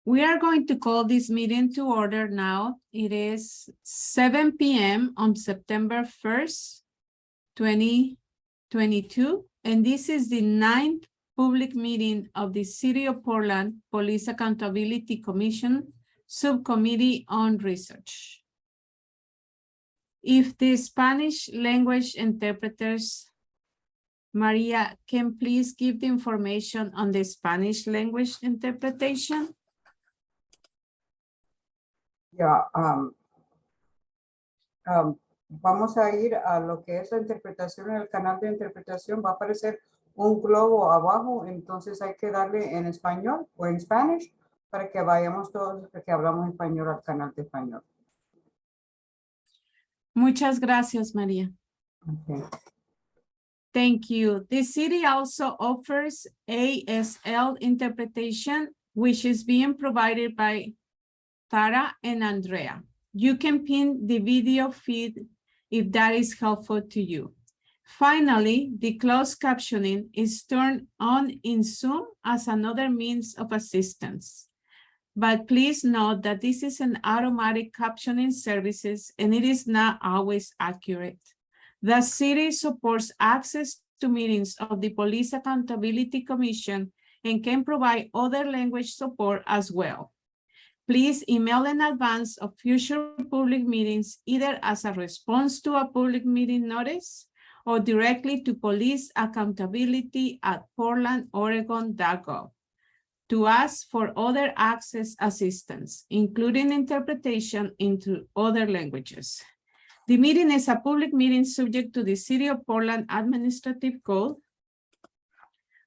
We are going to call this meeting to order now. It is 7 p.m. on September 1st, 2022, and this is the 9th public meeting of the City of Portland Police Accountability Commission Subcommittee on Research. If the Spanish language interpreters, Maria, can please give the information on the Spanish language interpretation? Ya, vamos a ir a lo que es la interpretación. En el canal de interpretación va a aparecer un globo abajo, entonces hay que darle en español o en Spanish para que vayamos todos los que hablamos español al canal de español. Muchas gracias, María. Okay. Thank you. The city also offers ASL interpretation, which is being provided by Tara and Andrea. You can pin the video feed if that is helpful to you. Finally, the closed captioning is turned on in Zoom as another means of assistance. But please note that this is an automatic captioning services and it is not always accurate. The city supports access to meetings of the Police Accountability Commission and can provide other language support as well. Please email in advance of future public meetings, either as a response to a public meeting notice or directly to policeaccountability@portlandoregon.gov to ask for other access assistance, including interpretation into other languages. The meeting is a public meeting subject to the City of Portland Administrative Code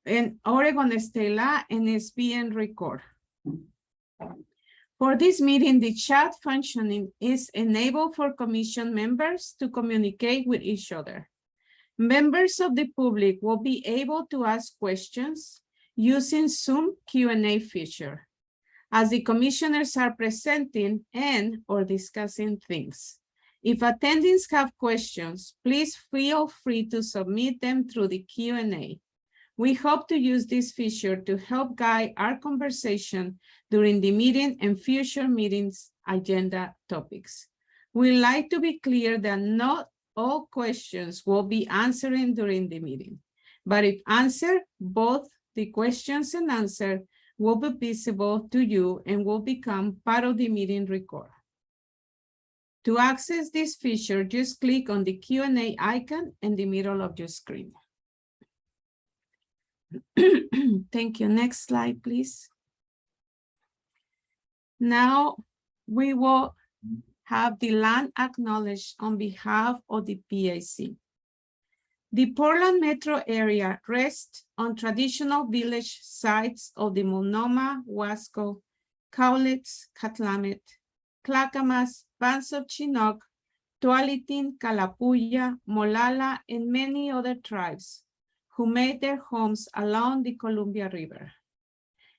and Oregon State Law, and is being recorded. For this meeting, the chat functioning is enabled for commission members to communicate with each other. Members of the public will be able to ask questions using Zoom Q&A feature as the commissioners are presenting and or discussing things. If attendees have questions, please feel free to submit them through the Q&A. We hope to use this feature to help guide our conversation during the meeting and future meetings agenda topics. We'd like to be clear that not all questions will be answered during the meeting, but if answered, both the questions and answer will be visible to you and will become part of the meeting record. To access this feature, just click on the Q&A icon in the middle of your screen. Thank you. Next slide, please. Now we will have the land acknowledged on behalf of the PAC. The Portland metro area rests on traditional village sites of the Multnomah, Wasco, Cowlitz, Cathlamet, Clackamas, Bands of Chinook, Tualatin, Kalapuya, Molala, and many other tribes who made their homes along the Columbia River.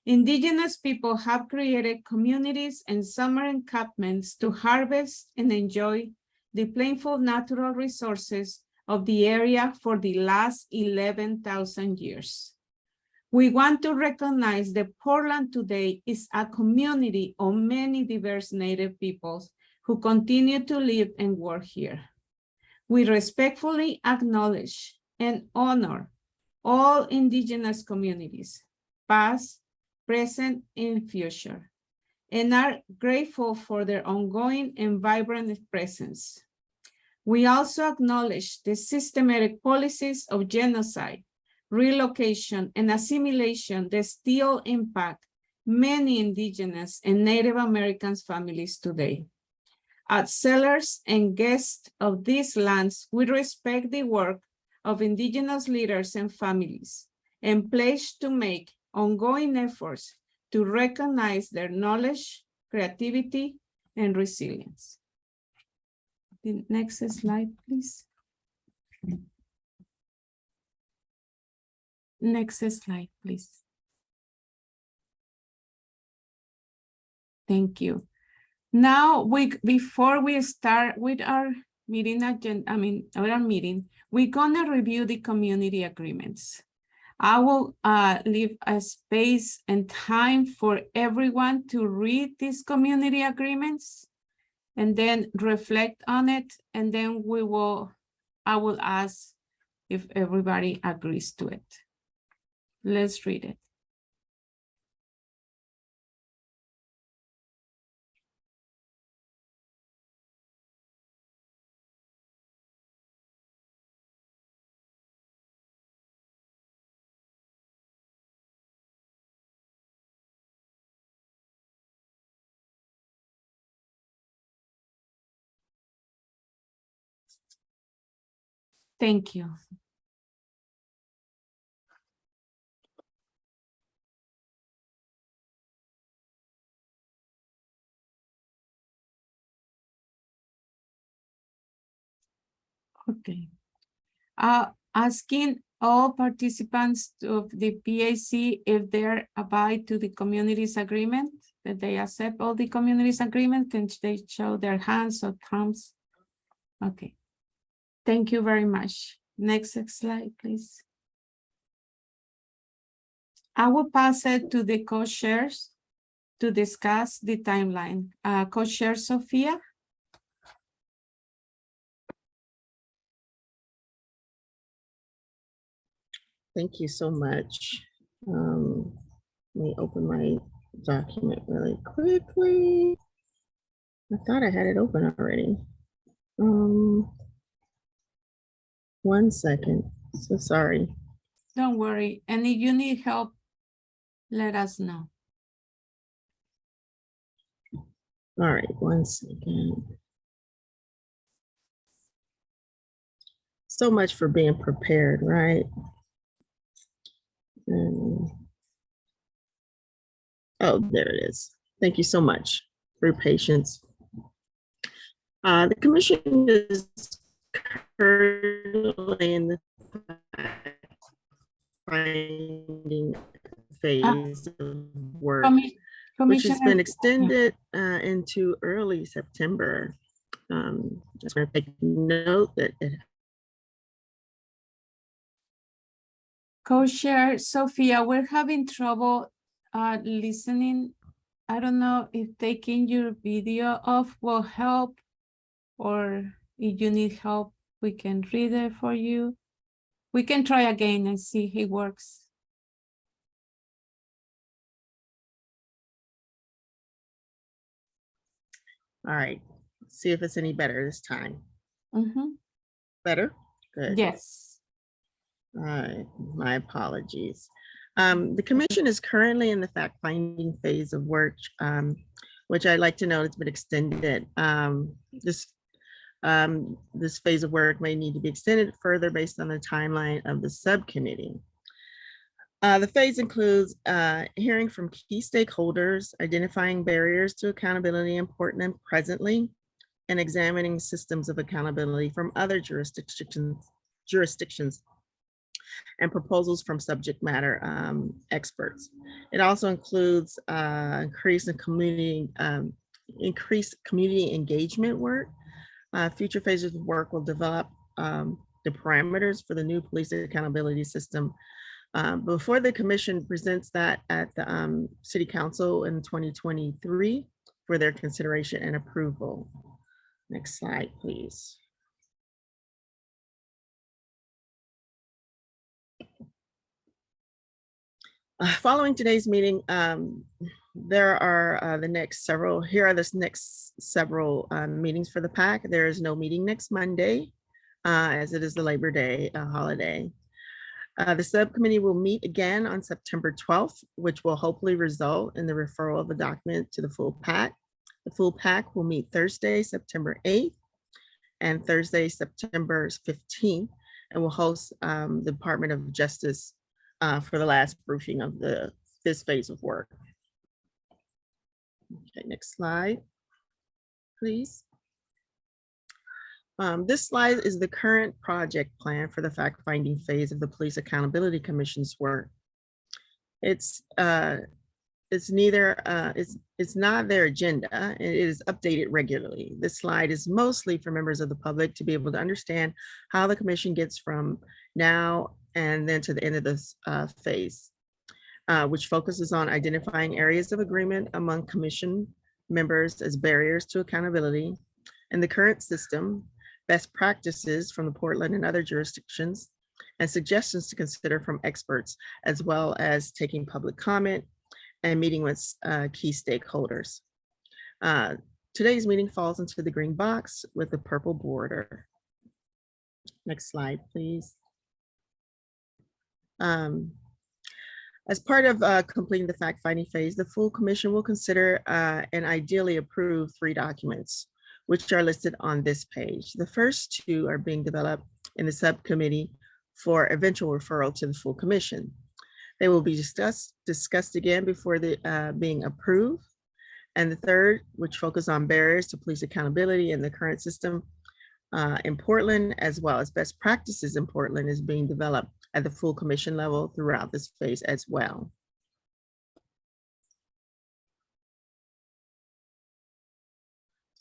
Indigenous people have created communities and summer encampments to harvest and enjoy the plentiful natural resources of the area for the last 11,000 years. We want to recognize that Portland today is a community of many diverse Native peoples who continue to live and work here. We respectfully acknowledge and honor all Indigenous communities, past, present, and future, and are grateful for their ongoing and vibrant presence. We also acknowledge the systematic policies of genocide, relocation, and assimilation that still impact many Indigenous and Native American families today. As sellers and guests of these lands, we respect the work of Indigenous leaders and families, and pledge to make ongoing efforts to recognize their knowledge, creativity, and resilience. The next slide, please. Next slide, please. Thank you. Now, before we start with our meeting agenda, our meeting, we're gonna review the community agreements. I will leave a space and time for everyone to read these community agreements and then reflect on it. And then I will ask if everybody agrees to it. Let's read it. Thank you. Okay. Asking all participants of the PAC if they abide to the communities agreement, that they accept all the communities agreement. Can they show their hands or thumbs? Okay. Thank you very much. Next slide, please. I will pass it to the co-chairs to discuss the timeline. Co-chair Sophia. Thank you so much. Let me open my document really quickly. I thought I had it open already. 1 second. So sorry. Don't worry. And if you need help, let us know. All right, 1 second. So much for being prepared, right? Oh, there it is. Thank you so much for your patience. The commission is currently in the finding phase of work, which has been extended into early September. Just want to take note that it. Co-chair Sophia, we're having trouble listening. I don't know if taking your video off will help, or if you need help, we can read it for you. We can try again and see if it works. All right, see if it's any better this time. Better? Good. Yes. All right, my apologies. The commission is currently in the fact-finding phase of work, which I'd like to note has been extended. This phase of work may need to be extended further based on the timeline of the subcommittee. The phase includes hearing from key stakeholders, identifying barriers to accountability important and presently, and examining systems of accountability from other jurisdictions and proposals from subject matter experts. It also includes increased community engagement work. Future phases of work will develop the parameters for the new police accountability system before the commission presents that at the City Council in 2023 for their consideration and approval. Next slide, please. Following today's meeting, there are the next several meetings for the PAC. There is no meeting next Monday, as it is the Labor Day holiday. The subcommittee will meet again on September 12th, which will hopefully result in the referral of the document to the full PAC. The full PAC will meet Thursday, September 8th and Thursday, September 15th, and will host the Department of Justice for the last briefing of this phase of work. Okay, next slide, please. This slide is the current project plan for the fact-finding phase of the Police Accountability Commission's work. It's not their agenda. It is updated regularly. This slide is mostly for members of the public to be able to understand how the commission gets from now and then to the end of this phase, which focuses on identifying areas of agreement among commission members as barriers to accountability in the current system, best practices from the Portland and other jurisdictions, and suggestions to consider from experts, as well as taking public comment and meeting with key stakeholders. Today's meeting falls into the green box with the purple border. Next slide, please. As part of completing the fact-finding phase, the full commission will consider and ideally approve 3 documents, which are listed on this page. The first 2 are being developed in the subcommittee for eventual referral to the full commission. They will be discussed again before being approved. And the third, which focuses on barriers to police accountability in the current system in Portland, as well as best practices in Portland, is being developed at the full commission level throughout this phase as well.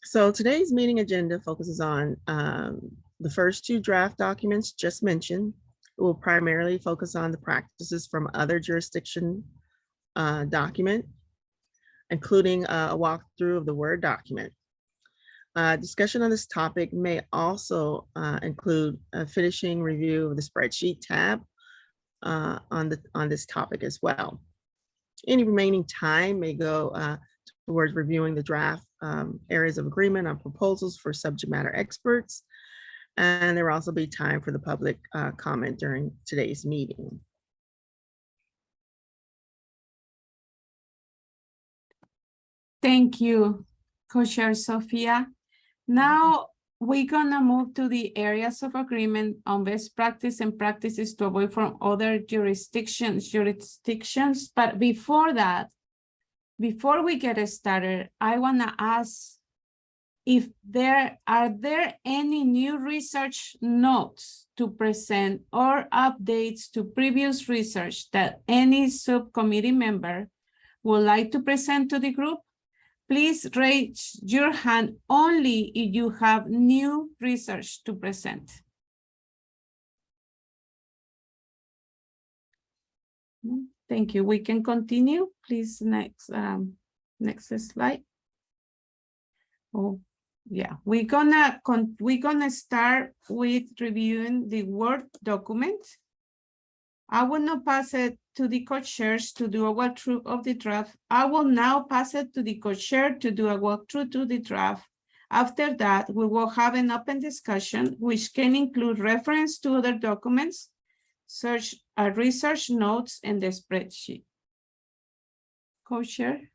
So today's meeting agenda focuses on the first 2 draft documents just mentioned. It will primarily focus on the practices from other jurisdiction document, including a walkthrough of the Word document. Discussion on this topic may also include a finishing review of the spreadsheet tab on this topic as well. Any remaining time may go towards reviewing the draft areas of agreement on proposals for subject matter experts. And there will also be time for the public comment during today's meeting. Thank you, Co-Chair Sophia. Now we're gonna move to the areas of agreement on best practice and practices to avoid from other jurisdictions. But before that, before we get started, I wanna ask if are there any new research notes to present or updates to previous research that any subcommittee member would like to present to the group? Please raise your hand only if you have new research to present. Thank you. We can continue. Please, next slide. Oh, yeah. We're gonna start with reviewing the Word document. I will now pass it to the co-chairs to do a walkthrough of the draft. I will now pass it to the co-chair to do a walkthrough to the draft. After that, we will have an open discussion, which can include reference to other documents, research notes, and the spreadsheet. Co-chair.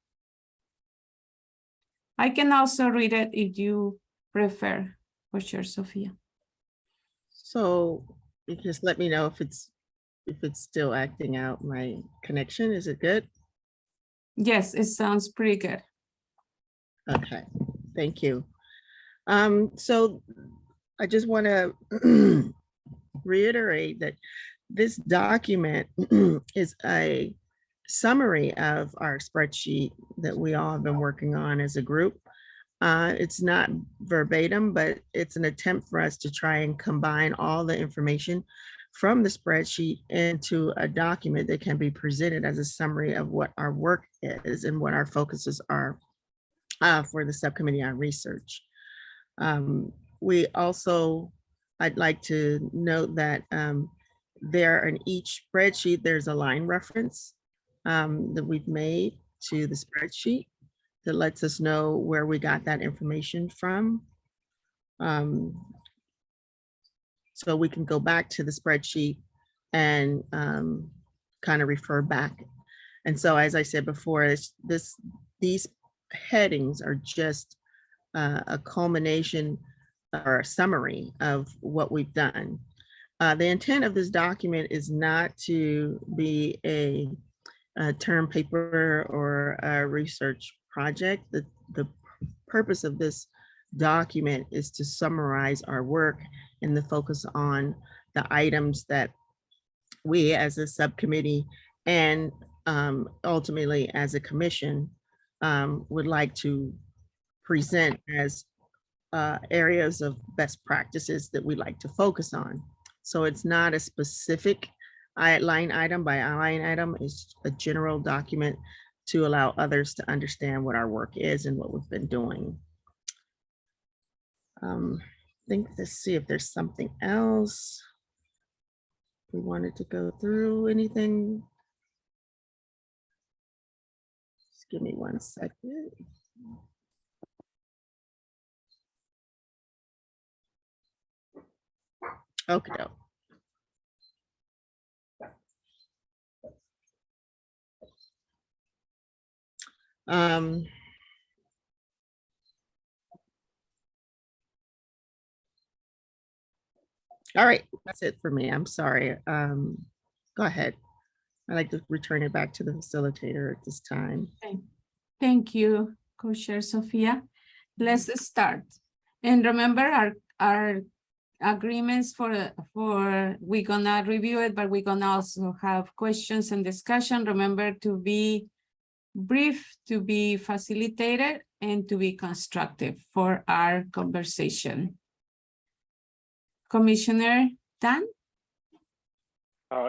I can also read it if you prefer, co-chair Sophia. So you just let me know if it's still acting out my connection. Is it good? Yes, it sounds pretty good. Okay, thank you. So I just want to reiterate that this document is a summary of our spreadsheet that we all have been working on as a group. It's not verbatim, but it's an attempt for us to try and combine all the information from the spreadsheet into a document that can be presented as a summary of what our work is and what our focuses are for the subcommittee on research. We also, I'd like to note that there in each spreadsheet, there's a line reference that we've made to the spreadsheet that lets us know where we got that information from. So we can go back to the spreadsheet and kind of refer back. And so, as I said before, these headings are just a culmination or a summary of what we've done. The intent of this document is not to be a term paper or a research project. The purpose of this document is to summarize our work and the focus on the items that we as a subcommittee and ultimately as a commission would like to present as areas of best practices that we like to focus on. So it's not a specific line item by line item is a general document to allow others to understand what our work is and what we've been doing. Let's see if there's something else we wanted to go through. Anything? Just give me 1 second. Okay. All right, that's it for me. I'm sorry. Go ahead. I'd like to return it back to the facilitator at this time. Okay. Thank you, Co-Chair Sophia. Let's start. And remember our agreements for we're gonna review it, but we're gonna also have questions and discussion. Remember to be brief, to be facilitated, and to be constructive for our conversation. Commissioner Dan?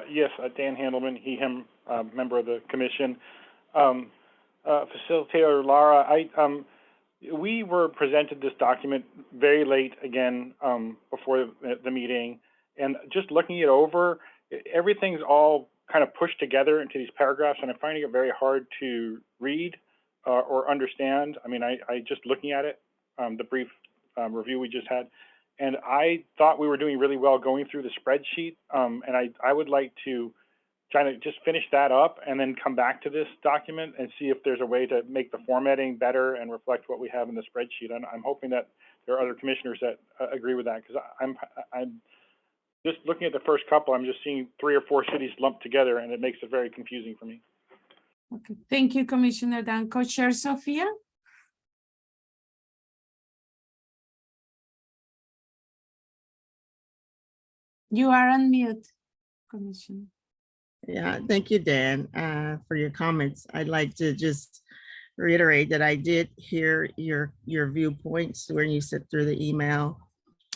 Yes, Dan Handelman, he, him, member of the commission. Facilitator Lara, we were presented this document very late again before the meeting, and just looking it over, everything's all kind of pushed together into these paragraphs, and I'm finding it very hard to read or understand. I mean, I just looking at it, the brief review we just had, and I thought we were doing really well going through the spreadsheet, and I would like to try to just finish that up and then come back to this document and see if there's a way to make the formatting better and reflect what we have in the spreadsheet. I'm hoping that there are other commissioners that agree with that, because I'm just looking at the first couple, I'm just seeing 3 or 4 cities lumped together, and it makes it very confusing for me. Okay, thank you, Commissioner Dan. Co-Chair Sophia? You are on mute, Commissioner. Yeah, thank you, Dan, for your comments. I'd like to just reiterate that I did hear your viewpoints when you sit through the email,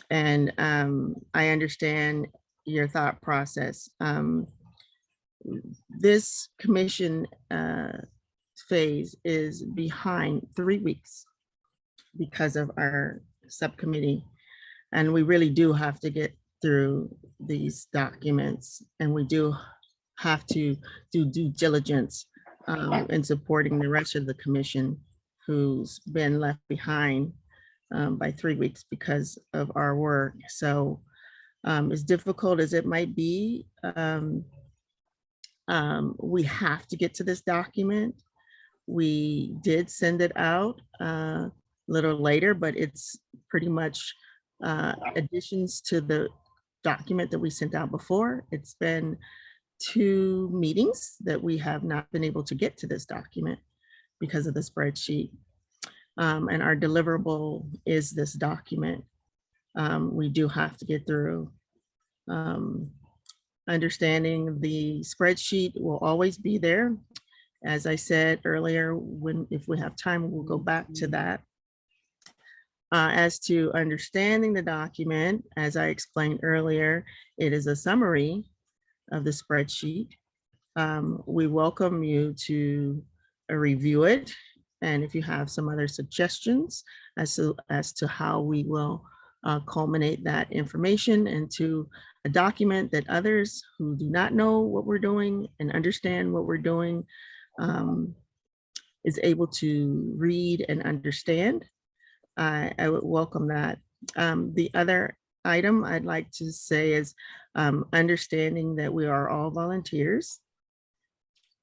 and I understand your thought process. This commission phase is behind 3 weeks because of our subcommittee, and we really do have to get through these documents, and we do have to do due diligence in supporting the rest of the commission who's been left behind by 3 weeks because of our work. So as difficult as it might be, we have to get to this document. We did send it out a little later, but it's pretty much additions to the document that we sent out before. It's been 2 meetings that we have not been able to get to this document because of the spreadsheet. And our deliverable is this document. We do have to get through. Understanding the spreadsheet will always be there. As I said earlier, if we have time, we'll go back to that. As to understanding the document, as I explained earlier, it is a summary of the spreadsheet. We welcome you to review it, and if you have some other suggestions as to how we will culminate that information into a document that others who do not know what we're doing and understand what we're doing is able to read and understand, I would welcome that. The other item I'd like to say is understanding that we are all volunteers.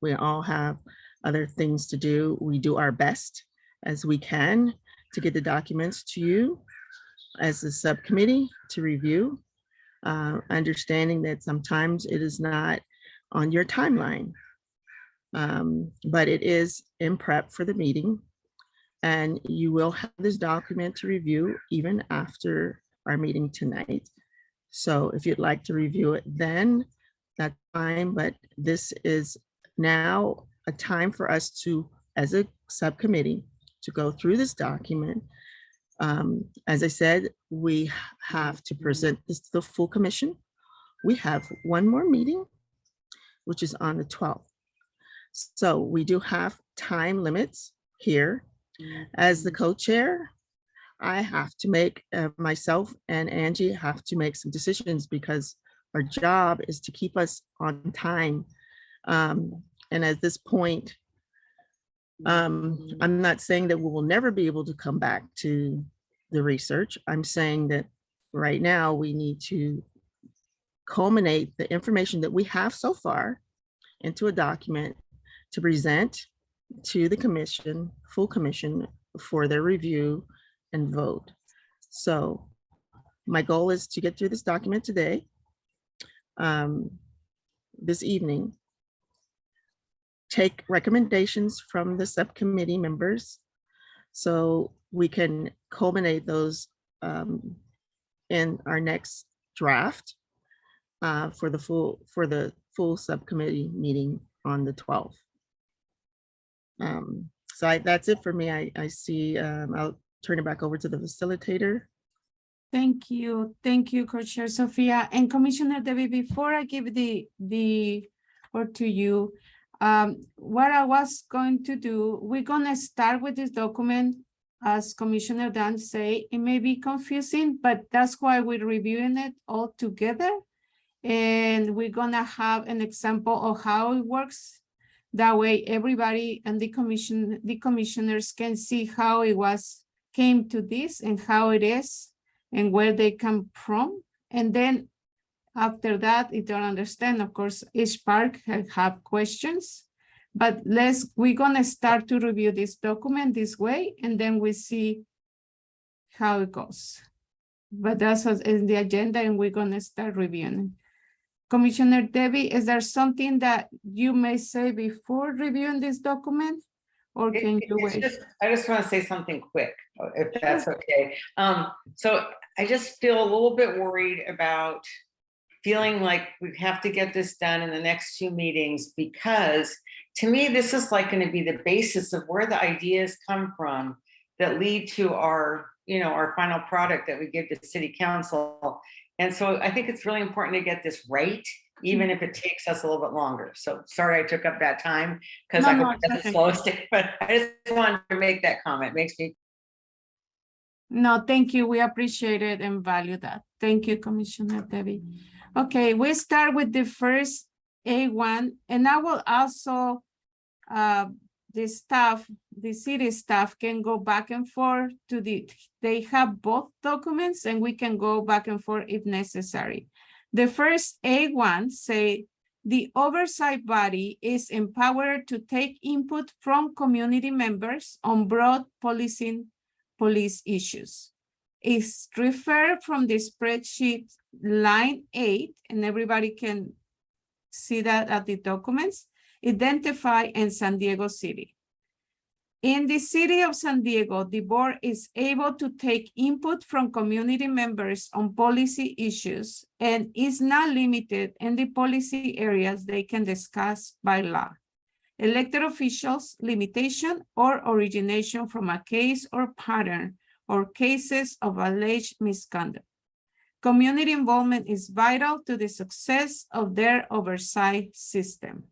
We all have other things to do. We do our best as we can to get the documents to you as a subcommittee to review, understanding that sometimes it is not on your timeline, but it is in prep for the meeting. And you will have this document to review even after our meeting tonight. So if you'd like to review it then, that's fine, but this is now a time for us to, as a subcommittee, to go through this document. As I said, we have to present this to the full commission. We have 1 more meeting which is on the 12th. So we do have time limits here. As the co-chair, I have to make, myself and Angie have to make some decisions because our job is to keep us on time. And at this point, I'm not saying that we will never be able to come back to the research. I'm saying that right now we need to culminate the information that we have so far into a document to present to the commission, full commission, for their review and vote. So my goal is to get through this document today, this evening, take recommendations from the subcommittee members so we can culminate those in our next draft for the full subcommittee meeting on the 12th. So that's it for me. I see, I'll turn it back over to the facilitator. Thank you, Co-Chair Sophia and Commissioner Debbie. Before I give the word to you, what I was going to do, we're gonna start with this document. As Commissioner Dan say, it may be confusing, but that's why we're reviewing it all together. And we're gonna have an example of how it works. That way, everybody and the commissioners can see how it came to this and how it is and where they come from. And then after that, if you don't understand, of course, each part have questions. But we're gonna start to review this document this way, and then we see how it goes. But that's what's in the agenda, and we're gonna start reviewing. Commissioner Debbie, is there something that you may say before reviewing this document? Or can you wait? I just want to say something quick, if that's okay. So I just feel a little bit worried about feeling like we have to get this done in the next 2 meetings, because to me, this is like going to be the basis of where the ideas come from that lead to our, our final product that we give to City Council. And so I think it's really important to get this right, even if it takes us a little bit longer. So sorry I took up that time, because I hope it doesn't slow us down, but I just wanted to make that comment. It makes me. No, thank you. We appreciate it and value that. Thank you, Commissioner Debbie. Okay, we start with the first A1, and I will also, the city staff can go back and forth to they have both documents and we can go back and forth if necessary. The first A1 say the oversight body is empowered to take input from community members on broad police issues. It's referred from the spreadsheet line 8, and everybody can see that at the documents. Identify in San Diego City. In the city of San Diego, the board is able to take input from community members on policy issues and is not limited in the policy areas they can discuss by law. Elected officials, limitation or origination from a case or pattern or cases of alleged misconduct. Community involvement is vital to the success of their oversight system.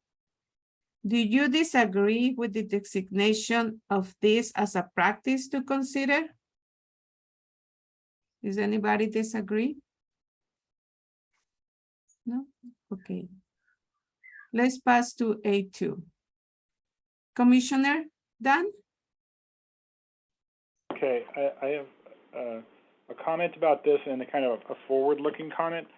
Do you disagree with the designation of this as a practice to consider? Does anybody disagree? No? Okay. Let's pass to A2. Commissioner Dan? Okay, I have a comment about this and a kind of a forward-looking comment.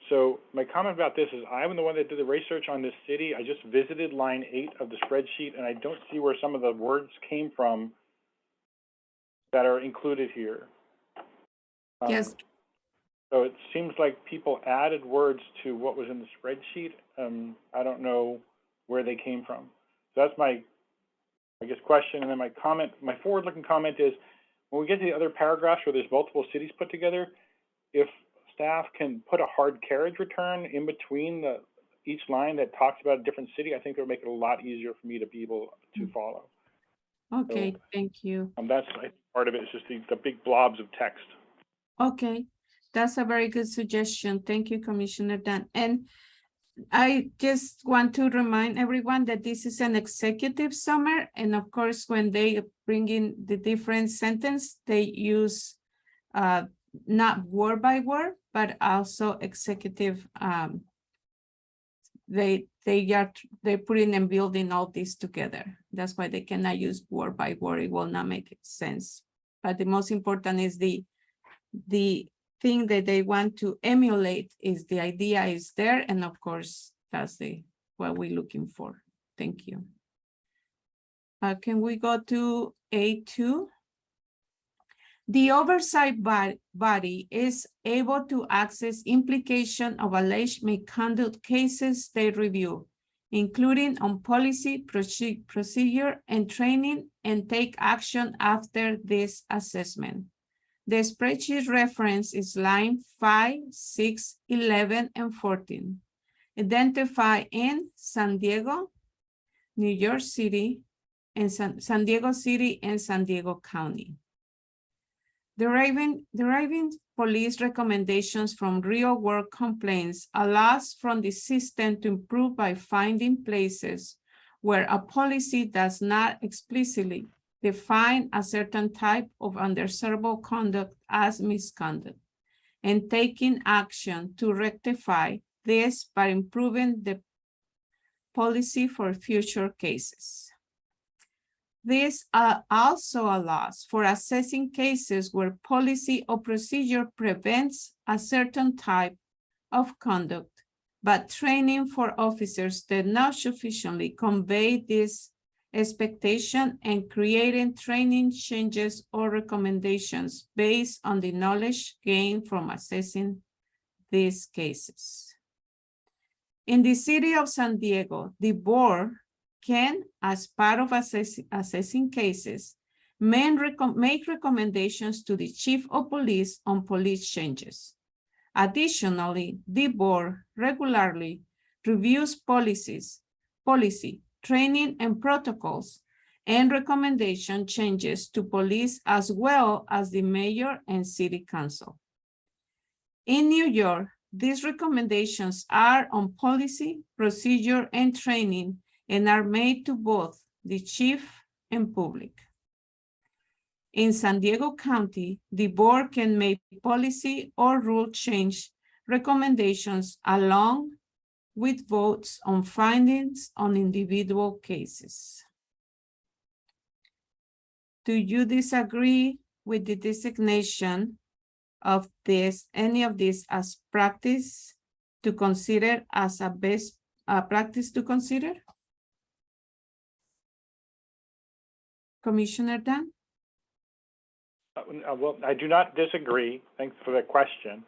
So my comment about this is I'm the one that did the research on this city. I just visited line 8 of the spreadsheet, and I don't see where some of the words came from that are included here. Yes. So it seems like people added words to what was in the spreadsheet. I don't know where they came from. So that's my, I guess, question. And then my comment, my forward-looking comment is, when we get to the other paragraphs where there's multiple cities put together, if staff can put a hard carriage return in between each line that talks about a different city, I think it'll make it a lot easier for me to be able to follow. Okay, so, thank you. That's part of it. It's just the big blobs of text. Okay, that's a very good suggestion. Thank you, Commissioner Dan. And I just want to remind everyone that this is an executive summary, and of course, when they bring in the different sentence, they use not word by word, but also executive. They're putting and building all this together. That's why they cannot use word by word. It will not make sense. But the most important is the thing that they want to emulate is the idea is there, and of course that's what we're looking for. Thank you. Can we go to A2? The oversight body is able to access implication of alleged misconduct cases they review, including on policy, procedure, and training, and take action after this assessment. The spreadsheet reference is line 5, 6, 11, and 14. Identify in San Diego, New York City, and San Diego City and San Diego County. Deriving police recommendations from real-world complaints allows from the system to improve by finding places where a policy does not explicitly define a certain type of undesirable conduct as misconduct, and taking action to rectify this by improving the policy for future cases. This also allows for assessing cases where policy or procedure prevents a certain type of conduct, but training for officers did not sufficiently convey this expectation, and creating training changes or recommendations based on the knowledge gained from assessing these cases. In the city of San Diego, the board can, as part of assessing cases, make recommendations to the chief of police on police changes. Additionally, the board regularly reviews policy, training, and protocols, and recommendation changes to police, as well as the mayor and city council. In New York, these recommendations are on policy, procedure, and training, and are made to both the chief and public. In San Diego County, the board can make policy or rule change recommendations along with votes on findings on individual cases. Do you disagree with the designation of any of this as practice to consider as a best practice to consider? Commissioner Dan? Well, I do not disagree. Thanks for the question.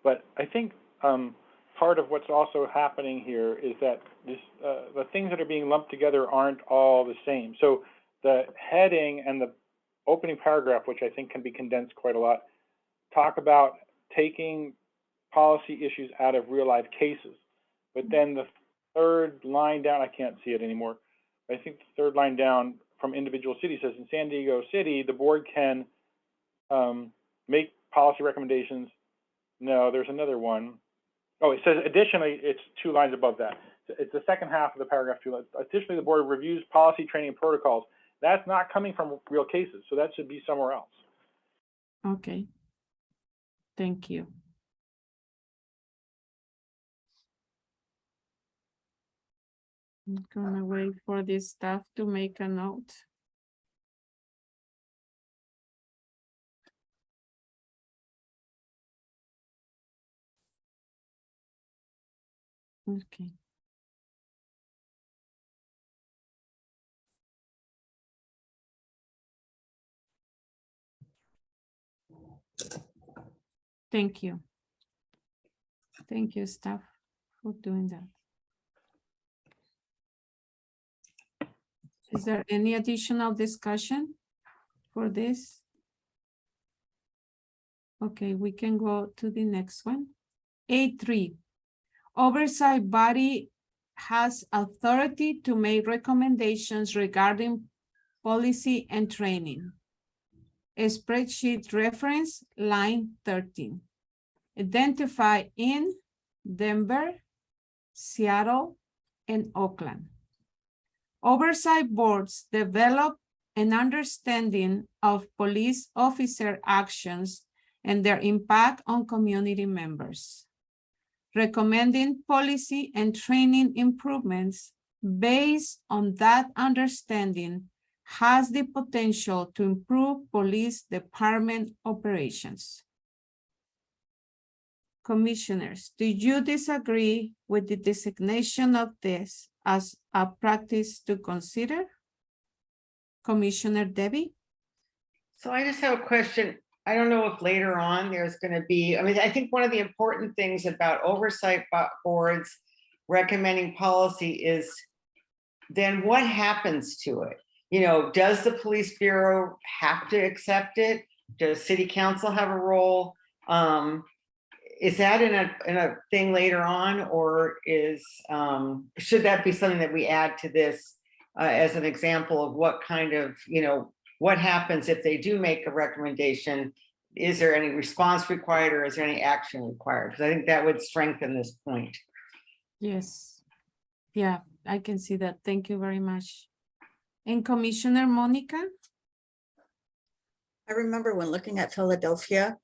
But I think part of what's also happening here is that the things that are being lumped together aren't all the same. So the heading and the opening paragraph, which I think can be condensed quite a lot, talk about taking policy issues out of real life cases. But then the third line down, I can't see it anymore. I think the third line down from individual cities says in San Diego City, the board can make policy recommendations. No, there's another one. Oh, it says additionally, it's 2 lines above that. It's the second half of the paragraph 2. Additionally, the board reviews policy, training, and protocols. That's not coming from real cases, so that should be somewhere else. Okay. Thank you. I'm gonna wait for this staff to make a note. Okay. Thank you. Thank you, staff, for doing that. Is there any additional discussion for this? Okay, we can go to the next one. A3, oversight body has authority to make recommendations regarding policy and training. A spreadsheet reference, line 13. Identify in Denver, Seattle, and Oakland. Oversight boards develop an understanding of police officer actions and their impact on community members, recommending policy and training improvements based on that understanding has the potential to improve police department operations. Commissioners, do you disagree with the designation of this as a practice to consider? Commissioner Debbie? So I just have a question. I don't know if later on there's going to be, I mean, I think one of the important things about oversight boards recommending policy is then what happens to it? You know, does the police bureau have to accept it? Does city council have a role? Is that in a thing later on, or is should that be something that we add to this as an example of what kind of, you know, what happens if they do make a recommendation? Is there any response required, or is there any action required? Because I think that would strengthen this point. Yes. Yeah, I can see that. Thank you very much. And Commissioner Monica? I remember when looking at Philadelphia,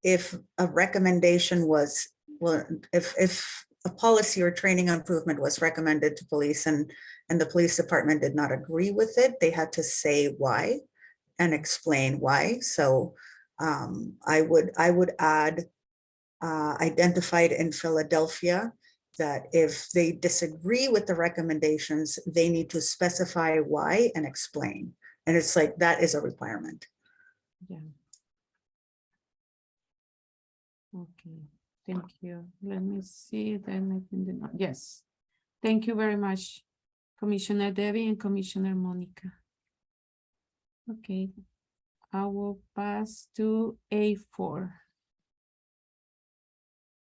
if a recommendation was, well, if a policy or training improvement was recommended to police and the police department did not agree with it, they had to say why and explain why. So I would add identified in Philadelphia that if they disagree with the recommendations, they need to specify why and explain. And it's like, that is a requirement. Yeah. Okay, thank you. Let me see, then I can, yes. Thank you very much, Commissioner Debbie and Commissioner Monica. Okay, I will pass to A4.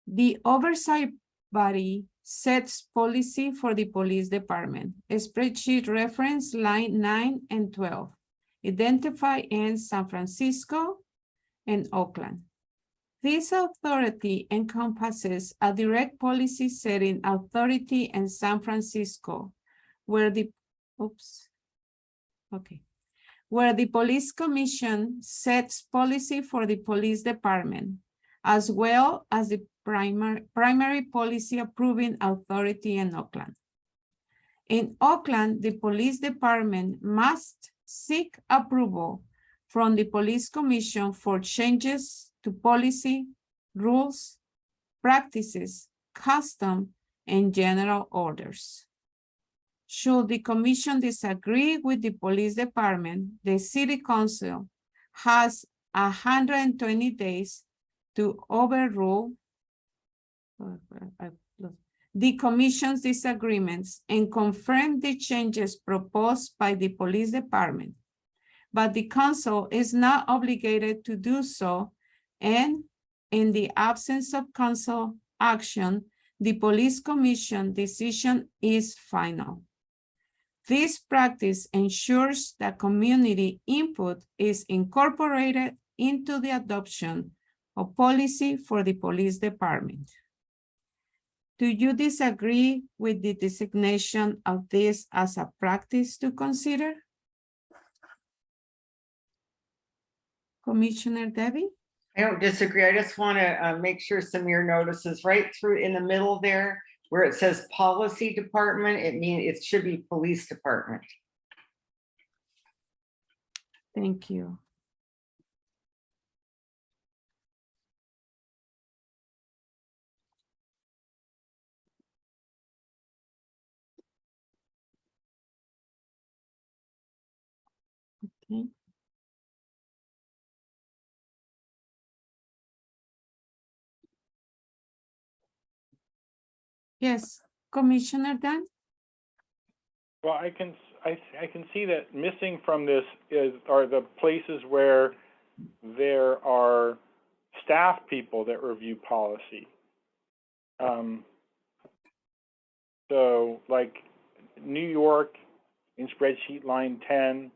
The oversight body sets policy for the police department. A spreadsheet reference line 9 and 12. Identify in San Francisco and Oakland. This authority encompasses a direct policy setting authority in San Francisco, where the, where the police commission sets policy for the police department, as well as the primary policy approving authority in Oakland. In Oakland, the police department must seek approval from the police commission for changes to policy, rules, practices, custom, and general orders. Should the commission disagree with the police department, the city council has 120 days to overrule the commission's disagreements and confirm the changes proposed by the police department. But the council is not obligated to do so, and in the absence of council action, the police commission decision is final. This practice ensures that community input is incorporated into the adoption of policy for the police department. Do you disagree with the designation of this as a practice to consider? Commissioner Debbie? I don't disagree. I just want to make sure Samir notices right through in the middle there where it says policy department, it should be police department. Thank you. Okay. Yes, Commissioner Dan? Well, I can see that missing from this are the places where there are staff people that review policy. So like New York in spreadsheet line 10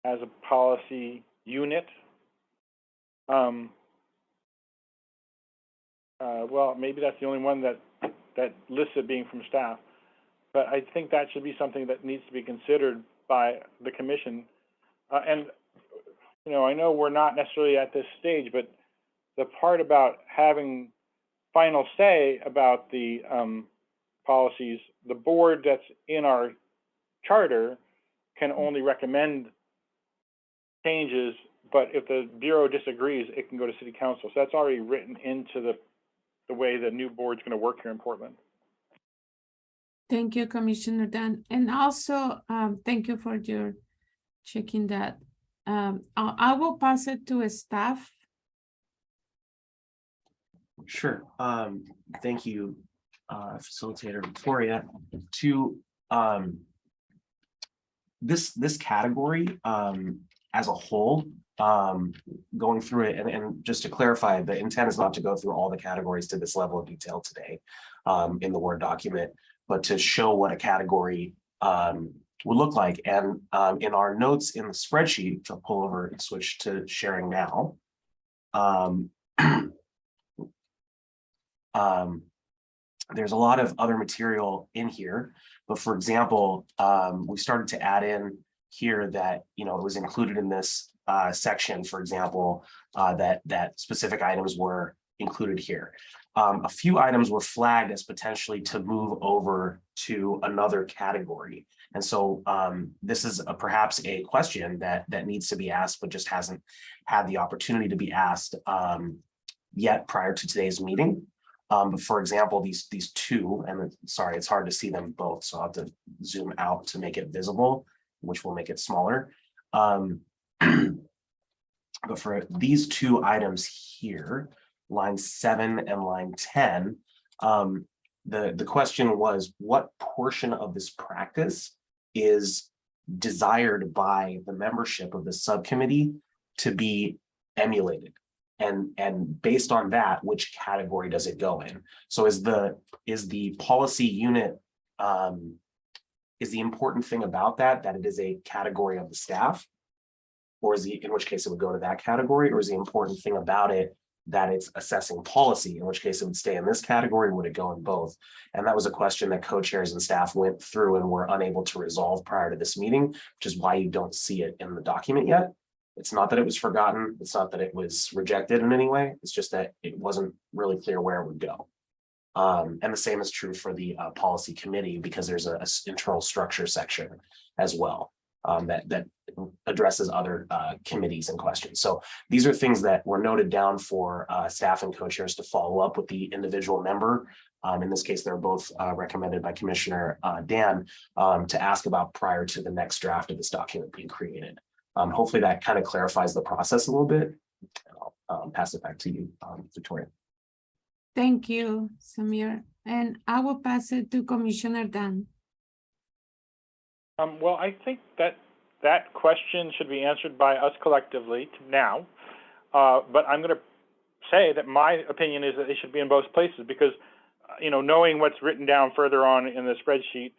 has a policy unit. Well, maybe that's the only one that that lists it being from staff. But I think that should be something that needs to be considered by the commission. And, you know, I know we're not necessarily at this stage, but the part about having final say about the policies, the board that's in our charter can only recommend changes, but if the Bureau disagrees, it can go to City Council. So that's already written into the way the new board's going to work here in Portland. Thank you, Commissioner Dan. And also, thank you for your checking that. I will pass it to staff. Sure. Thank you, Facilitator Victoria. To this category as a whole, going through it, and just to clarify, the intent is not to go through all the categories to this level of detail today in the Word document, but to show what a category would look like. And in our notes in the spreadsheet, which I'll pull over and switch to sharing now. There's a lot of other material in here, but for example, we started to add in here that, you know, it was included in this section, for example, that specific items were included here. A few items were flagged as potentially to move over to another category. And so this is perhaps a question that needs to be asked, but just hasn't had the opportunity to be asked yet prior to today's meeting. But for example, these two, and sorry, it's hard to see them both, so I'll have to zoom out to make it visible, which will make it smaller. But for these two items here, line 7 and line 10, the question was, what portion of this practice is desired by the membership of the subcommittee to be emulated? And based on that, which category does it go in? So is the policy unit, is the important thing about that it is a category of the staff? Or is in which case it would go to that category? Or is the important thing about it that it's assessing policy, in which case it would stay in this category? Would it go in both? And that was a question that co-chairs and staff went through and were unable to resolve prior to this meeting, which is why you don't see it in the document yet. It's not that it was forgotten. It's not that it was rejected in any way. It's just that it wasn't really clear where it would go. And the same is true for the policy committee, because there's a internal structure section as well that addresses other committees and questions. So these are things that were noted down for staff and co-chairs to follow up with the individual member. In this case, they're both recommended by Commissioner Dan to ask about prior to the next draft of this document being created. Hopefully that kind of clarifies the process a little bit. I'll pass it back to you, Victoria. Thank you, Samir. And I will pass it to Commissioner Dan. Well, I think that question should be answered by us collectively now. But I'm going to say that my opinion is that they should be in both places, because, you know, knowing what's written down further on in the spreadsheet,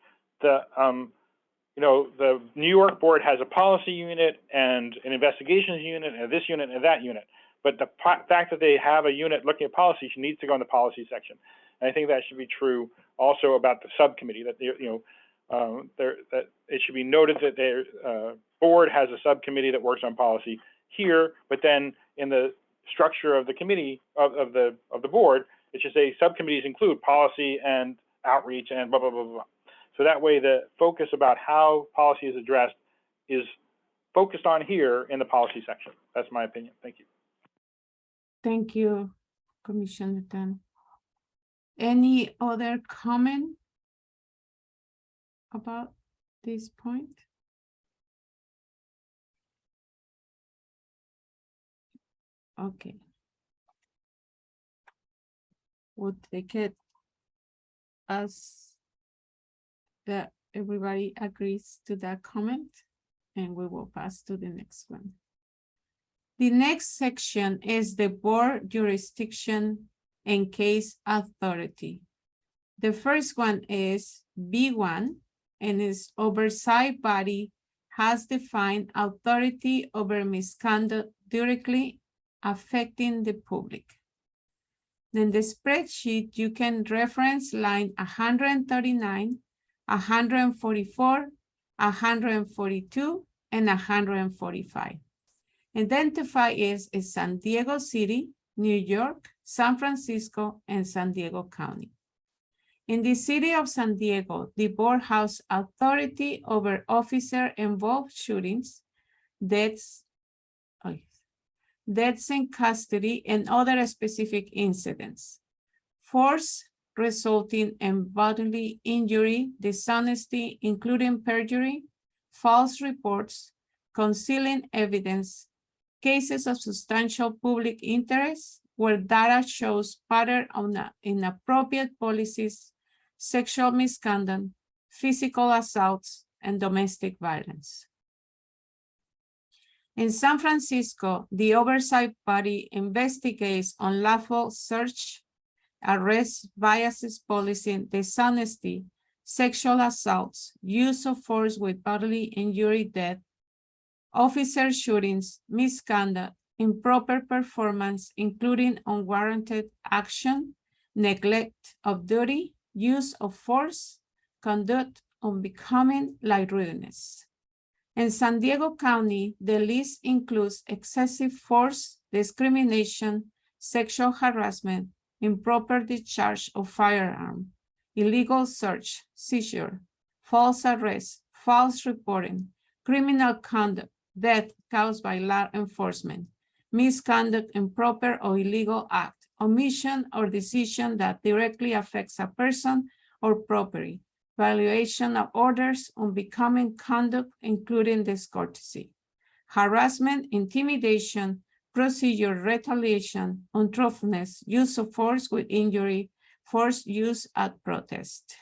you know, the New York board has a policy unit and an investigations unit and this unit and that unit. But the fact that they have a unit looking at policy needs to go in the policy section. And I think that should be true also about the subcommittee, that, you know, that it should be noted that their board has a subcommittee that works on policy here, but then in the structure of the committee of the board, it should say subcommittees include policy and outreach and blah, blah, blah, blah. So that way the focus about how policy is addressed is focused on here in the policy section. That's my opinion. Thank you. Thank you, Commissioner Dan. Any other comment about this point? Okay. We'll take it as that everybody agrees to that comment, and we will pass to the next one. The next section is the board jurisdiction and case authority. The first one is B1, and its oversight body has defined authority over misconduct directly affecting the public. Then the spreadsheet, you can reference line 139, 144, 142, and 145. Identify is San Diego City, New York, San Francisco, and San Diego County. In the city of San Diego, the board has authority over officer-involved shootings, deaths in custody, and other specific incidents. Force resulting in bodily injury, dishonesty, including perjury, false reports, concealing evidence, cases of substantial public interest where data shows pattern of inappropriate policies, sexual misconduct, physical assaults, and domestic violence. In San Francisco, the oversight body investigates unlawful search, arrest, biases policy, dishonesty, sexual assaults, use of force with bodily injury, death, officer shootings, misconduct, improper performance, including unwarranted action, neglect of duty, use of force, conduct unbecoming like rudeness. In San Diego County, the list includes excessive force, discrimination, sexual harassment, improper discharge of firearm, illegal search, seizure, false arrest, false reporting, criminal conduct, death caused by law enforcement, misconduct, improper or illegal act, omission or decision that directly affects a person or property, violation of orders, unbecoming conduct, including discourtesy, harassment, intimidation, procedure, retaliation, untruthfulness, use of force with injury, force use at protest.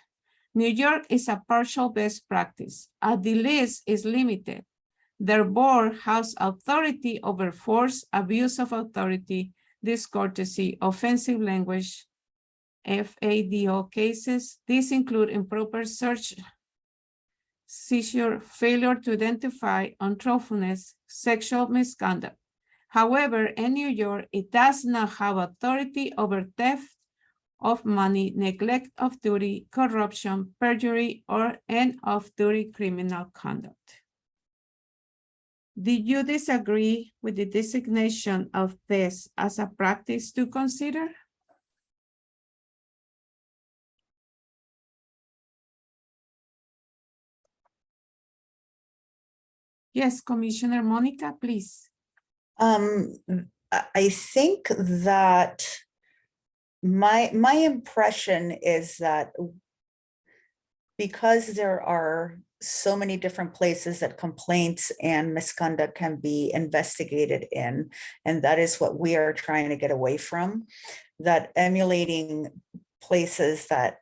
New York is a partial best practice. The list is limited. Their board has authority over force, abuse of authority, discourtesy, offensive language, FADO cases. These include improper search, seizure, failure to identify, untruthfulness, sexual misconduct. However, in New York, it does not have authority over theft of money, neglect of duty, corruption, perjury, or an off-duty criminal conduct. Do you disagree with the designation of this as a practice to consider? Yes, Commissioner Monica, please. I think that my impression is that because there are so many different places that complaints and misconduct can be investigated in, and that is what we are trying to get away from, that emulating places that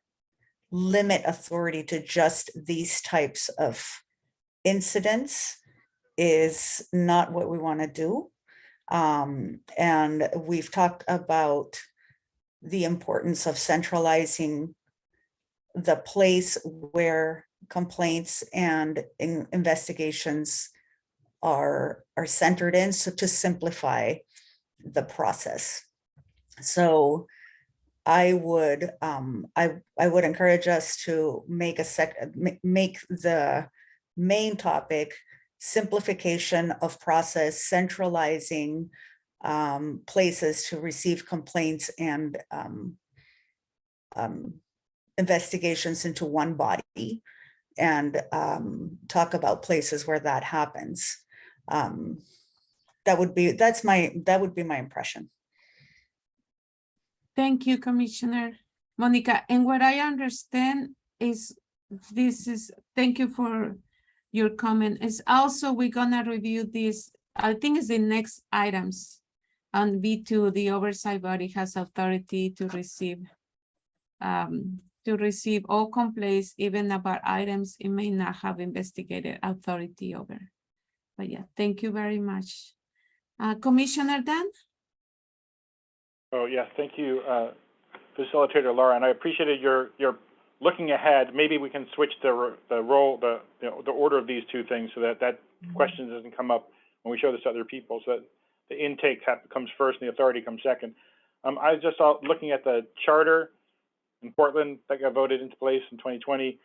limit authority to just these types of incidents is not what we want to do. And we've talked about the importance of centralizing the place where complaints and investigations are centered in, so to simplify the process. So I would encourage us to make the main topic simplification of process, centralizing places to receive complaints and investigations into one body, and talk about places where that happens. That would be my impression. Thank you, Commissioner Monica. And what I understand is thank you for your comment. Is also we're gonna review this, I think it's the next items on B2, the oversight body has authority to receive all complaints, even about items it may not have investigated authority over. But yeah, thank you very much. Commissioner Dan? Oh, yes, thank you, Facilitator Laura, and I appreciated your looking ahead. Maybe we can switch the order of these two things so that question doesn't come up when we show this to other people, so that the intake comes first and the authority comes second. I was just looking at the charter in Portland that got voted into place in 2020,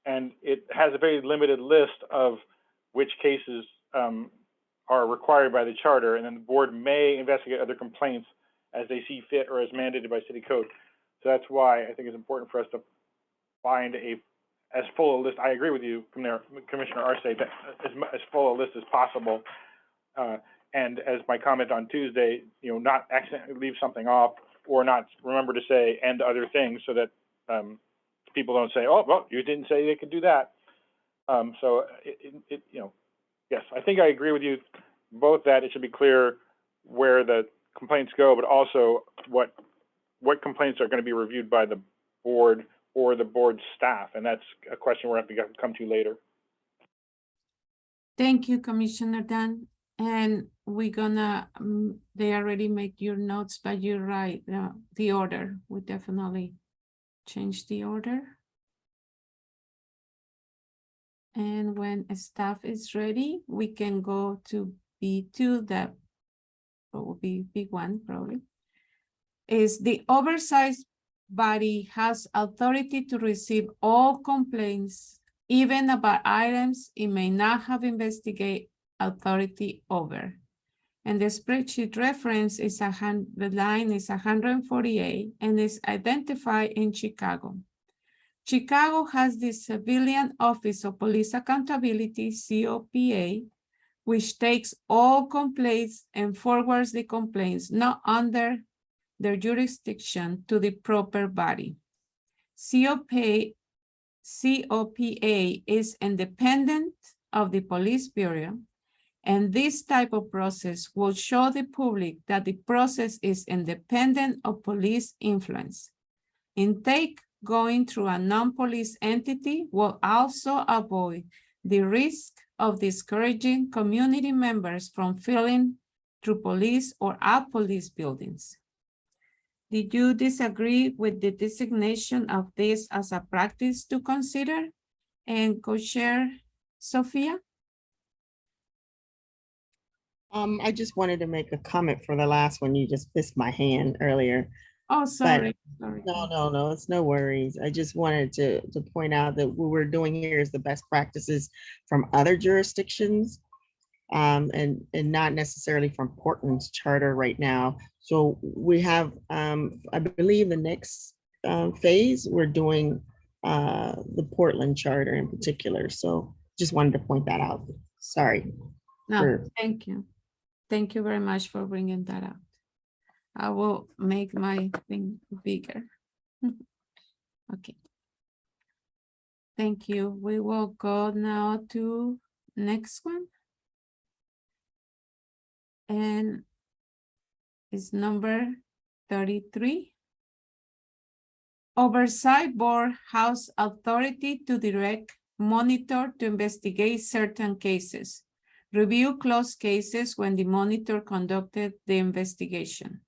and it has a very limited list of which cases are required by the charter, and then the board may investigate other complaints as they see fit or as mandated by city code. So that's why I think it's important for us to find as full a list. I agree with you, Commissioner Arce, that as full a list as possible. And as my comment on Tuesday, not accidentally leave something off or not remember to say and other things, so that people don't say, oh, well, you didn't say they could do that. So yes, I think I agree with you both that it should be clear where the complaints go, but also what complaints are going to be reviewed by the board or the board staff, and that's a question we're going to have to come to later. Thank you, Commissioner Dan. And we're gonna, they already make your notes, but you're right, the order, we definitely change the order. And when staff is ready, we can go to B2, that will be B1 probably. Is the oversight body has authority to receive all complaints, even about items it may not have investigated authority over. And the spreadsheet reference is the line is 148 and is identified in Chicago. Chicago has the Civilian Office of Police Accountability, COPA, which takes all complaints and forwards the complaints not under their jurisdiction to the proper body. COPA is independent of the police bureau, and this type of process will show the public that the process is independent of police influence. Intake going through a non-police entity will also avoid the risk of discouraging community members from filling through police or at police buildings. Did you disagree with the designation of this as a practice to consider? And co-chair Sophia? I just wanted to make a comment for the last one. You just missed my hand earlier. Oh, sorry. Sorry. No, it's no worries. I just wanted to point out that what we're doing here is the best practices from other jurisdictions, and not necessarily from Portland's charter right now. So we have, I believe the next phase, we're doing the Portland charter in particular. So just wanted to point that out. Sorry. No, thank you. Thank you very much for bringing that up. I will make my thing bigger. Okay. Thank you. We will go now to next one. And it's number 33. Oversight Board has authority to direct, monitor, to investigate certain cases. Review closed cases when the monitor conducted the investigation.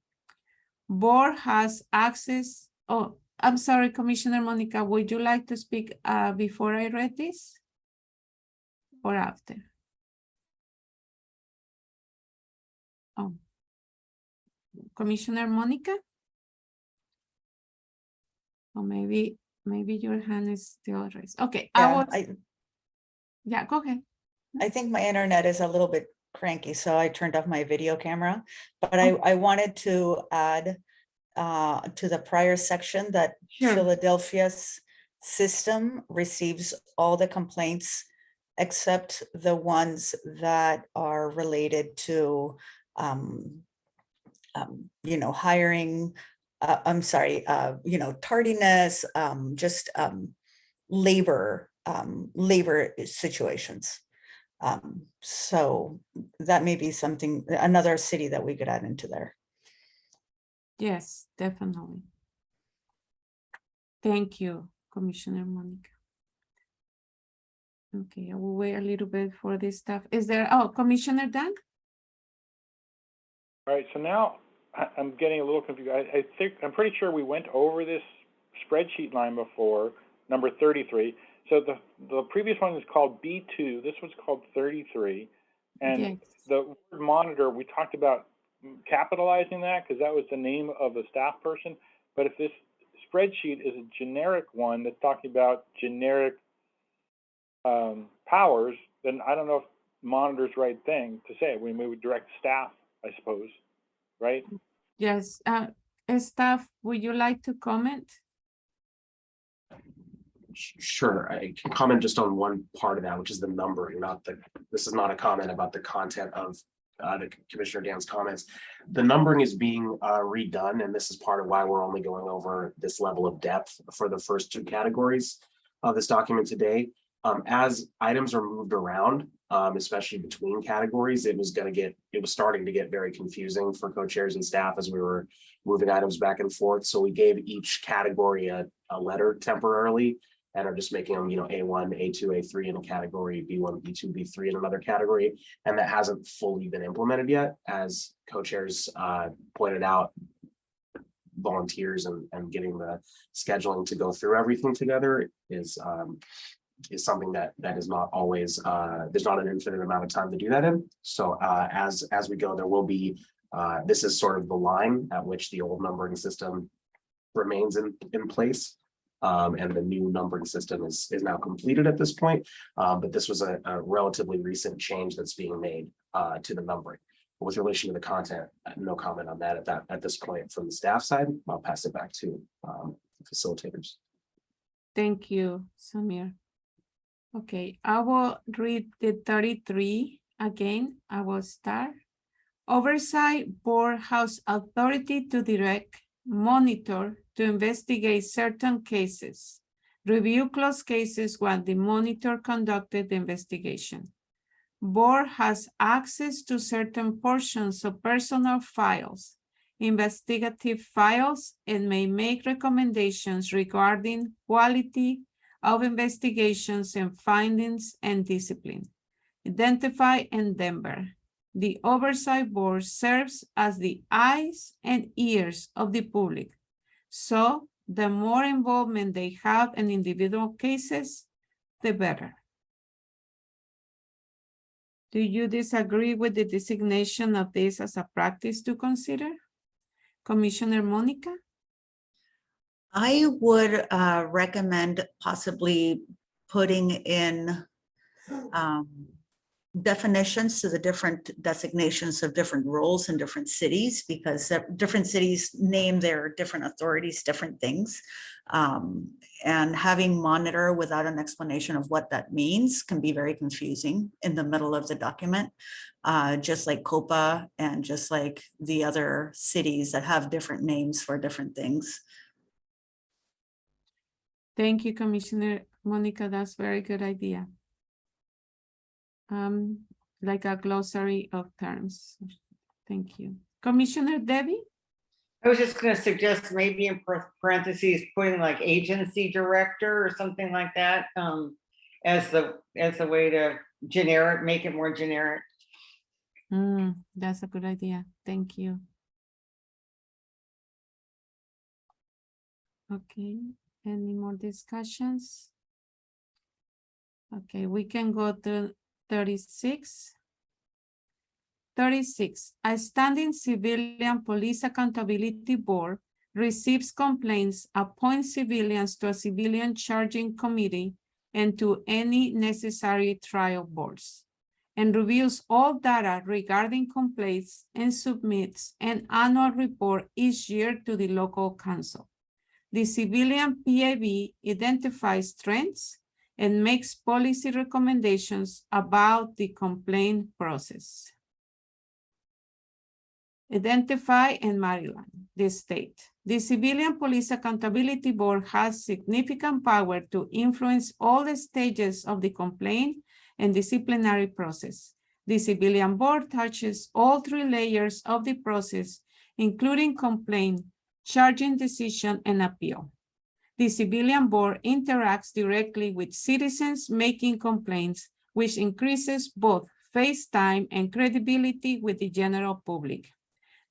Board has access. Oh, I'm sorry, Commissioner Monica, would you like to speak before I read this or after? Oh, Commissioner Monica? Or maybe your hand is still raised. Okay, yeah, go ahead. I think my internet is a little bit cranky, so I turned off my video camera, but I wanted to add to the prior section that Sure. Philadelphia's system receives all the complaints except the ones that are related to hiring, tardiness, labor situations. So that may be something, another city that we could add into there. Yes, definitely. Thank you, Commissioner Monica. Okay, I will wait a little bit for this stuff. Is there, Commissioner Dan? All right, so now I'm getting a little confused. I think, I'm pretty sure we went over this spreadsheet line before, number 33. So the previous one is called B2, this one's called 33. And Yes. the word monitor, we talked about capitalizing that because that was the name of a staff person. But if this spreadsheet is a generic one that's talking about generic powers, then I don't know if monitor's right thing to say. We would direct staff, I suppose, right? Yes, staff, would you like to comment? Sure, I can comment just on one part of that, which is the numbering, not the, this is not a comment about the content of the Commissioner Dan's comments. The numbering is being redone, and this is part of why we're only going over this level of depth for the first two categories of this document today. As items are moved around, especially between categories, it was starting to get very confusing for co-chairs and staff as we were moving items back and forth. So we gave each category a letter temporarily, and are just making them, you know, A1, A2, A3 in a category, B1, B2, B3 in another category. And that hasn't fully been implemented yet, as co-chairs pointed out. Volunteers and getting the scheduling to go through everything together is something that is not always, there's not an infinite amount of time to do that in. So as we go, there will be, this is sort of the line at which the old numbering system remains in place. And the new numbering system is now completed at this point. But this was a relatively recent change that's being made to the numbering. With relation to the content, no comment on that at this point from the staff side. I'll pass it back to the facilitators. Thank you, Samir. Okay, I will read the 33 again. I will start. Oversight board has authority to direct, monitor, to investigate certain cases, review closed cases while the monitor conducted the investigation. Board has access to certain portions of personal files, investigative files, and may make recommendations regarding quality of investigations and findings and discipline. Identify and Denver. The Oversight Board serves as the eyes and ears of the public. So the more involvement they have in individual cases, the better. Do you disagree with the designation of this as a practice to consider? Commissioner Monica? I would recommend possibly putting in definitions to the different designations of different roles in different cities, because different cities name their different authorities different things. And having monitor without an explanation of what that means can be very confusing in the middle of the document, just like COPA and just like the other cities that have different names for different things. Thank you, Commissioner Monica. That's a very good idea. Like a glossary of terms. Thank you. Commissioner Debbie? I was just going to suggest maybe in parentheses putting like agency director or something like that as the way to generic, make it more generic. That's a good idea. Thank you. Okay, any more discussions? Okay, we can go to 36. 36, a standing civilian police accountability board receives complaints, appoints civilians to a civilian charging committee and to any necessary trial boards, and reviews all data regarding complaints and submits an annual report each year to the local council. The civilian PAB identifies trends and makes policy recommendations about the complaint process. Identify in Maryland, the state. The Civilian Police Accountability Board has significant power to influence all the stages of the complaint and disciplinary process. The Civilian Board touches all three layers of the process, including complaint, charging decision, and appeal. The Civilian Board interacts directly with citizens making complaints, which increases both face time and credibility with the general public.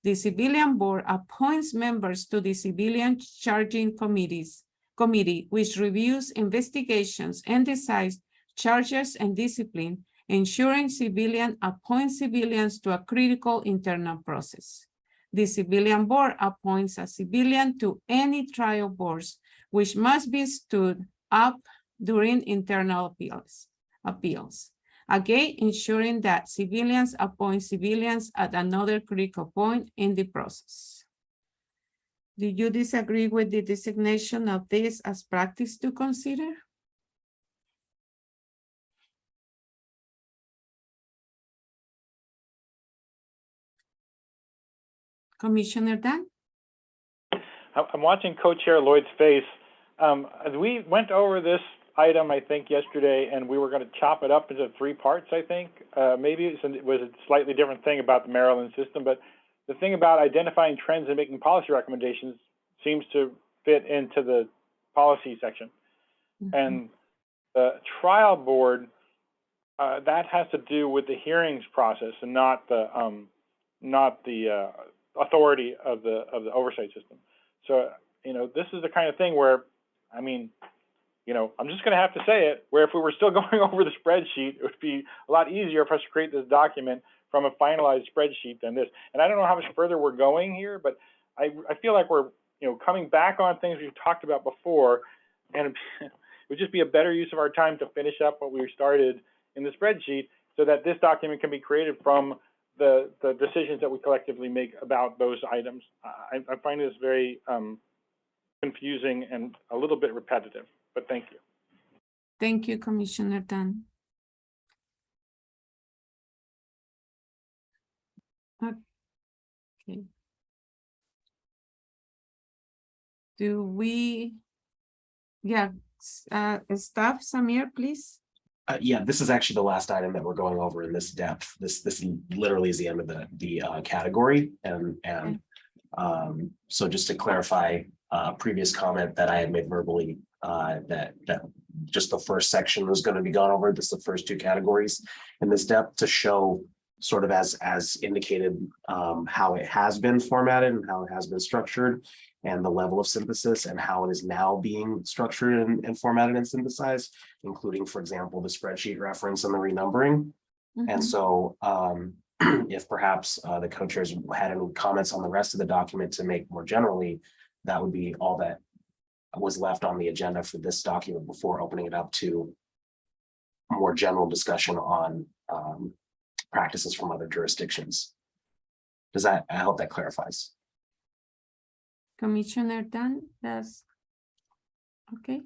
The Civilian Board appoints members to the Civilian Charging Committee, which reviews investigations and decides charges and discipline, ensuring civilian appoints civilians to a critical internal process. The civilian board appoints a civilian to any trial boards, which must be stood up during internal appeals. Again, ensuring that civilians appoint civilians at another critical point in the process. Do you disagree with the designation of this as practice to consider? Commissioner Dan? I'm watching Co-Chair Lloyd's face. As we went over this item, I think, yesterday, and we were going to chop it up into 3 parts, I think. Maybe it was a slightly different thing about the Maryland system, but the thing about identifying trends and making policy recommendations seems to fit into the policy section. And the trial board, that has to do with the hearings process and not the authority of the oversight system. So, you know, this is the kind of thing where, I mean, you know, I'm just going to have to say it, where if we were still going over the spreadsheet, it would be a lot easier for us to create this document from a finalized spreadsheet than this. And I don't know how much further we're going here, but I feel like we're, you know, coming back on things we've talked about before, and it would just be a better use of our time to finish up what we started in the spreadsheet so that this document can be created from the decisions that we collectively make about those items. I find this very confusing and a little bit repetitive, but thank you. Thank you, Commissioner Dan. Okay. Do we, staff, Samir, please? Yeah, this is actually the last item that we're going over in this depth. This literally is the end of the category, and so just to clarify a previous comment that I had made verbally, that just the first section was going to be gone over. This is the first 2 categories in this depth to show sort of as indicated how it has been formatted and how it has been structured, and the level of synthesis and how it is now being structured and formatted and synthesized, including, for example, the spreadsheet reference and the renumbering. And so if perhaps the co-chairs had any comments on the rest of the document to make more generally, that would be all that was left on the agenda for this document before opening it up to more general discussion on practices from other jurisdictions. Does that, I hope that clarifies. Commissioner Dan, that's okay.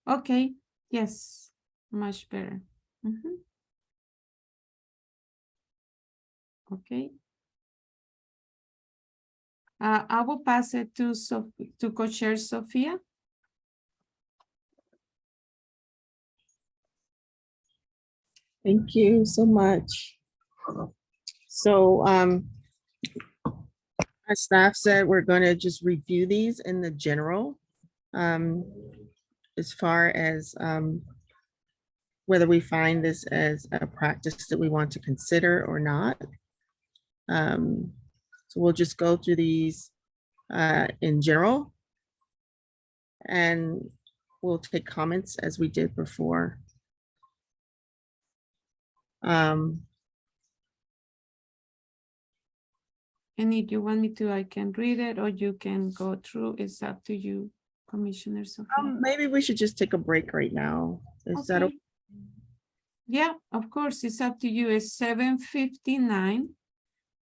Okay, yes, much better. Okay. I will pass it to Co-Chair Sophia. Thank you so much. So as staff said, we're going to just review these in the general as far as whether we find this as a practice that we want to consider or not. So we'll just go through these in general, and we'll take comments as we did before. And if you want me to, I can read it, or you can go through. It's up to you, Commissioner Sophia. Maybe we should just take a break right now. Is that okay? Yeah, of course, it's up to you. It's 7:59.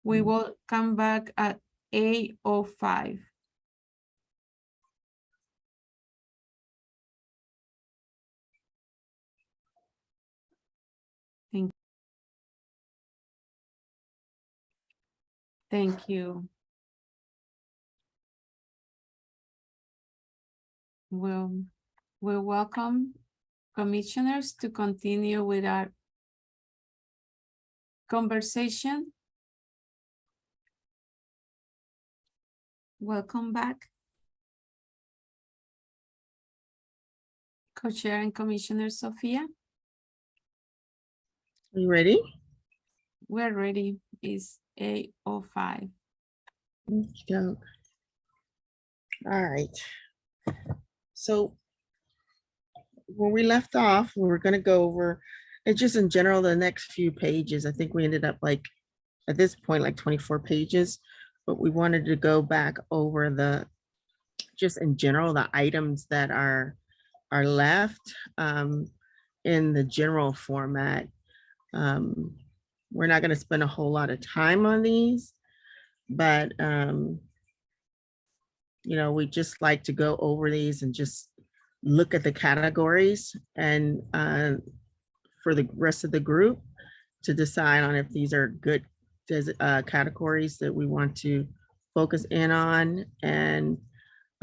We will come back at 8:05. Thank you. We'll welcome commissioners to continue with our conversation. Welcome back. Co-chair and Commissioner Sophia. Are you ready? We're ready. It's 8:05. All right. So where we left off, we're going to go over It's just in general, the next few pages, I think we ended up like, at this point, like 24 pages, but we wanted to go back over the, just in general, the items that are left in the general format. We're not going to spend a whole lot of time on these, but you know, we just like to go over these and just look at the categories and for the rest of the group to decide on if these are good categories that we want to focus in on. And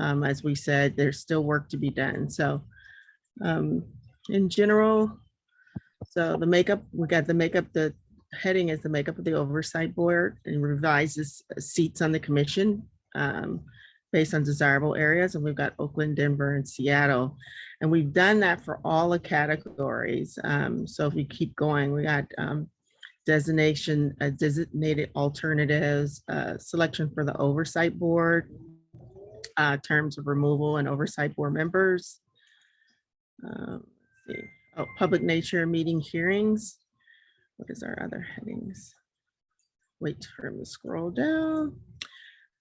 as we said, there's still work to be done. So in general, so the makeup, we got the makeup, the heading is the makeup of the oversight board and revises seats on the commission based on desirable areas. And we've got Oakland, Denver, and Seattle. And we've done that for all the categories. So if we keep going, we got designated alternatives, selection for the oversight board, terms of removal and oversight board members. Let's see. Oh, public nature meeting hearings. What is our other headings? Wait for him to scroll down.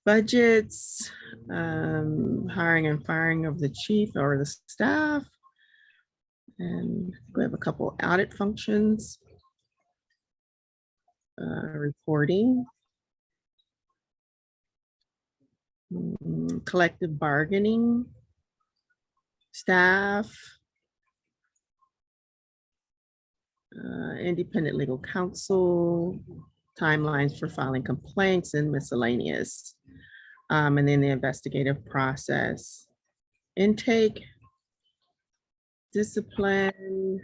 Budgets, hiring and firing of the chief or the staff. And we have a couple audit functions. Reporting. Collective bargaining. Staff. Independent legal counsel, timelines for filing complaints, and miscellaneous. And then the investigative process, intake, discipline,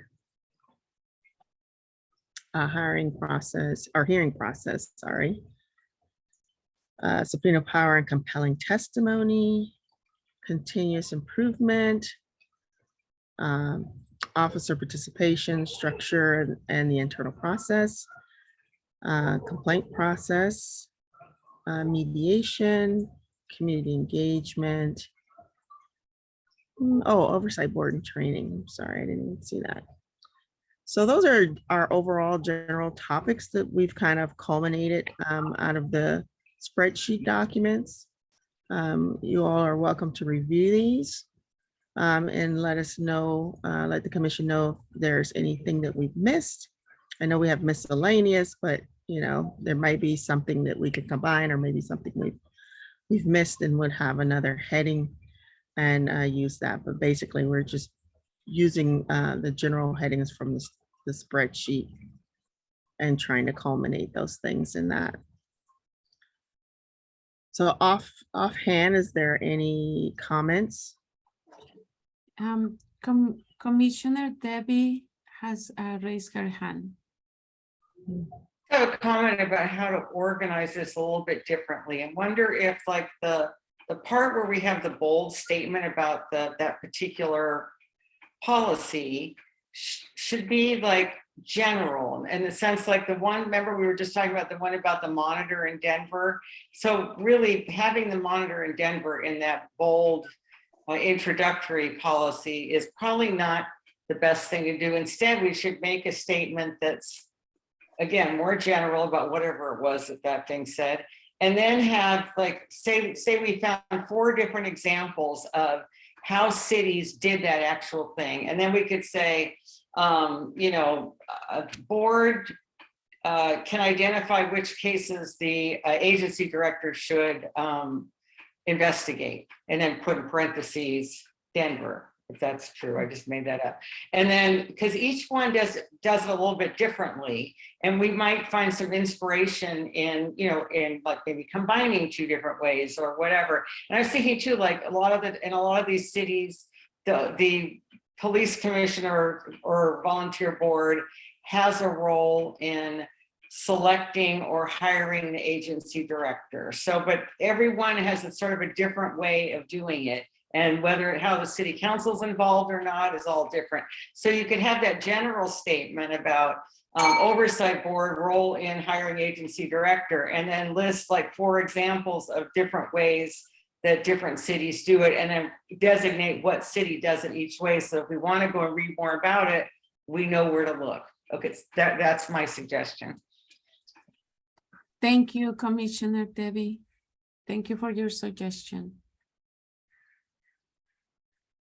hiring process, or hearing process, sorry. Subpoena power and compelling testimony, continuous improvement, officer participation, structure, and the internal process, complaint process, mediation, community engagement. Oh, oversight board and training. I'm sorry, I didn't even see that. So those are our overall general topics that we've kind of culminated out of the spreadsheet documents. You all are welcome to review these. And let us know, let the commission know if there's anything that we've missed. I know we have miscellaneous, but you know, there might be something that we could combine, or maybe something we've missed and would have another heading and use that. But basically, we're just using the general headings from the spreadsheet and trying to culminate those things in that. So offhand, is there any comments? Commissioner Debbie has raised her hand. I have a comment about how to organize this a little bit differently, and wonder if like the part where we have the bold statement about that particular policy should be like general, in the sense like the one, remember we were just talking about the one about the monitor in Denver. So really having the monitor in Denver in that bold introductory policy is probably not the best thing to do. Instead, we should make a statement that's, again, more general about whatever it was that thing said, and then have like, say we found 4 different examples of how cities did that actual thing. And then we could say, you know, a board can identify which cases the agency director should investigate, and then put in parentheses Denver, if that's true. I just made that up. And then, because each one does it a little bit differently, and we might find some inspiration in, you know, in like maybe combining 2 different ways or whatever. And I was thinking too, like in a lot of these cities, the police commissioner or volunteer board has a role in selecting or hiring the agency director. So, but everyone has a sort of a different way of doing it. And whether how the city council's involved or not is all different. So you could have that general statement about oversight board role in hiring agency director, and then list like 4 examples of different ways that different cities do it, and then designate what city does it each way. So if we want to go and read more about it, we know where to look. Okay, that's my suggestion. Thank you, Commissioner Debbie. Thank you for your suggestion.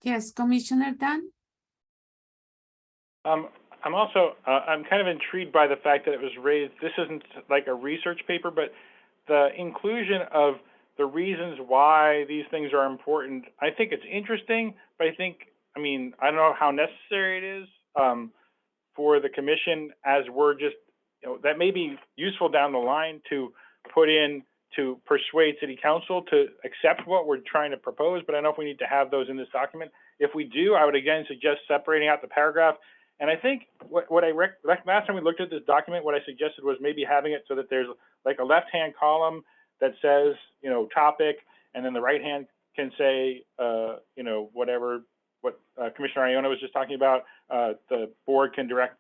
Yes, Commissioner Dan? I'm also, I'm kind of intrigued by the fact that it was raised, this isn't like a research paper, but the inclusion of the reasons why these things are important, I think it's interesting, but I mean, I don't know how necessary it is for the commission, as we're just, that may be useful down the line to put in to persuade city council to accept what we're trying to propose, but I don't know if we need to have those in this document. If we do, I would again suggest separating out the paragraph. And I think last time we looked at this document, what I suggested was maybe having it so that there's like a left-hand column that says, topic, and then the right hand can say, what Commissioner Iona was just talking about. The board can direct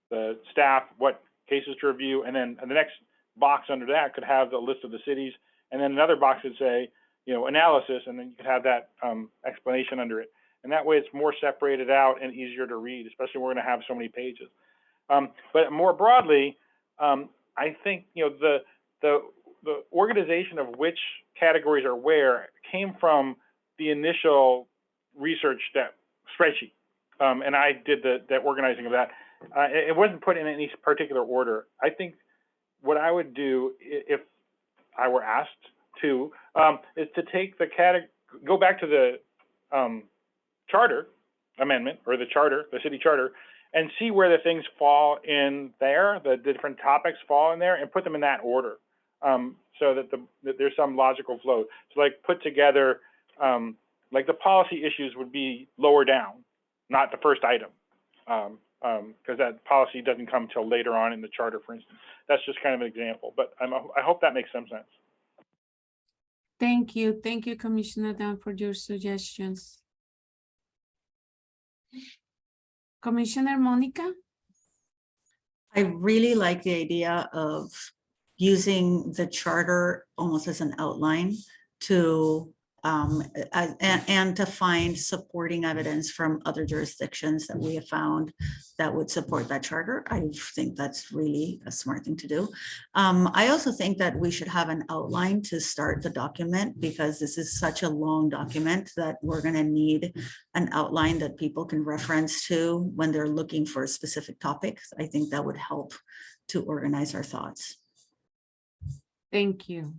the staff what cases to review, and then the next box under that could have the list of the cities, and then another box would say, analysis, and then you could have that explanation under it. And that way it's more separated out and easier to read, especially when we're going to have so many pages. But more broadly, I think the organization of which categories are where came from the initial research spreadsheet, and I did the organizing of that. It wasn't put in any particular order. I think what I would do if I were asked to is to take the go back to the charter amendment, or the city charter, and see where the things fall in there, the different topics fall in there, and put them in that order, so that there's some logical flow. So like put together, like the policy issues would be lower down, not the first item, because that policy doesn't come till later on in the charter, for instance. That's just kind of an example, but I hope that makes some sense. Thank you, Commissioner Dan, for your suggestions. Commissioner Monica? I really like the idea of using the charter almost as an outline to and to find supporting evidence from other jurisdictions that we have found that would support that charter. I think that's really a smart thing to do. I also think that we should have an outline to start the document, because this is such a long document that we're going to need an outline that people can reference to when they're looking for specific topics. I think that would help to organize our thoughts. Thank you.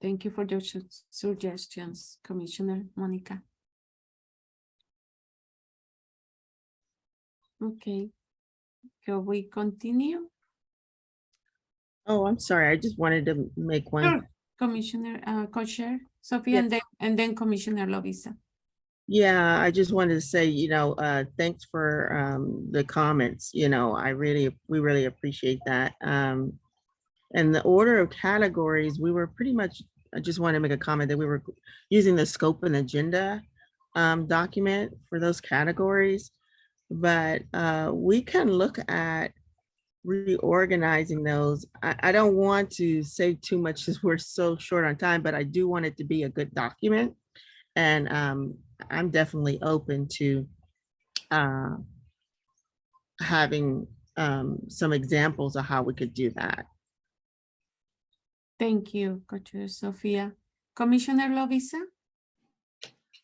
Thank you for your suggestions, Commissioner Monica. Okay, can we continue? Oh, I'm sorry. I just wanted to make one. Sure. Commissioner Co-Chair Sophia, and then Commissioner Lovisa. Yeah, I just wanted to say, thanks for the comments. We really appreciate that. And the order of categories, we were pretty much, I just want to make a comment that we were using the scope and agenda document for those categories, but we can look at reorganizing those. I don't want to say too much because we're so short on time, but I do want it to be a good document. And I'm definitely open to having some examples of how we could do that. Thank you, Coach Sophia. Commissioner Lovisa?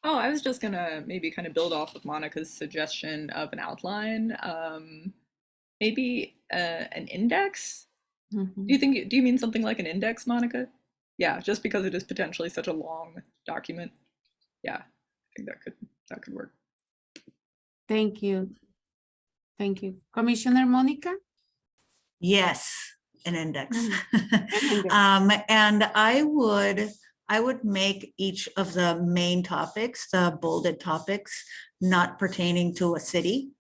Oh, I was just gonna maybe kind of build off of Monica's suggestion of an outline. Maybe an index? Mm-hmm. Do you mean something like an index, Monica? Yeah, just because it is potentially such a long document. Yeah, I think that could work. Thank you. Thank you. Commissioner Monica? Yes, an index. index. And I would make each of the main topics, the bolded topics, not pertaining to a city,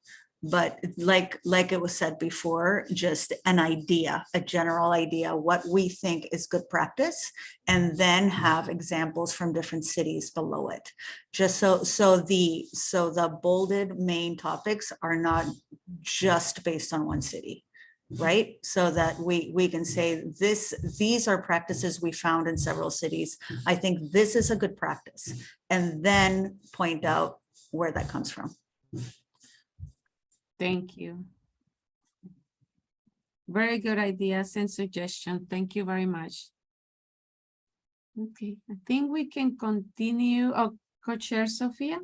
but like it was said before, just an idea, a general idea, what we think is good practice, and then have examples from different cities below it. Just so the bolded main topics are not just based on one city, right? So that we can say these are practices we found in several cities. I think this is a good practice, and then point out where that comes from. Thank you. Very good ideas and suggestion. Thank you very much. Okay, I think we can continue. Oh, Co-Chair Sophia?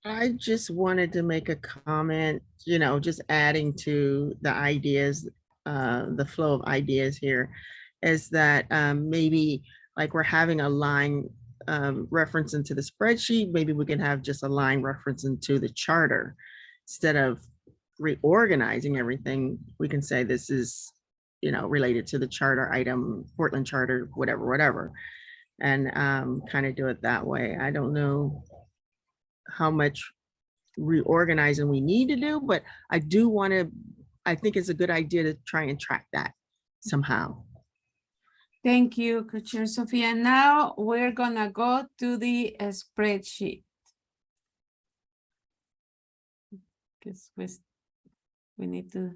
I just wanted to make a comment, you know, just adding to the ideas, the flow of ideas here, is that maybe like we're having a line reference into the spreadsheet, maybe we can have just a line reference into the charter. Instead of reorganizing everything, we can say this is, you know, related to the charter item, Portland Charter, whatever, and kind of do it that way. I don't know how much reorganizing we need to do, but I do want to, I think it's a good idea to try and track that somehow. Thank you, Co-Chair Sophia. Now we're gonna go to the spreadsheet. Because we need to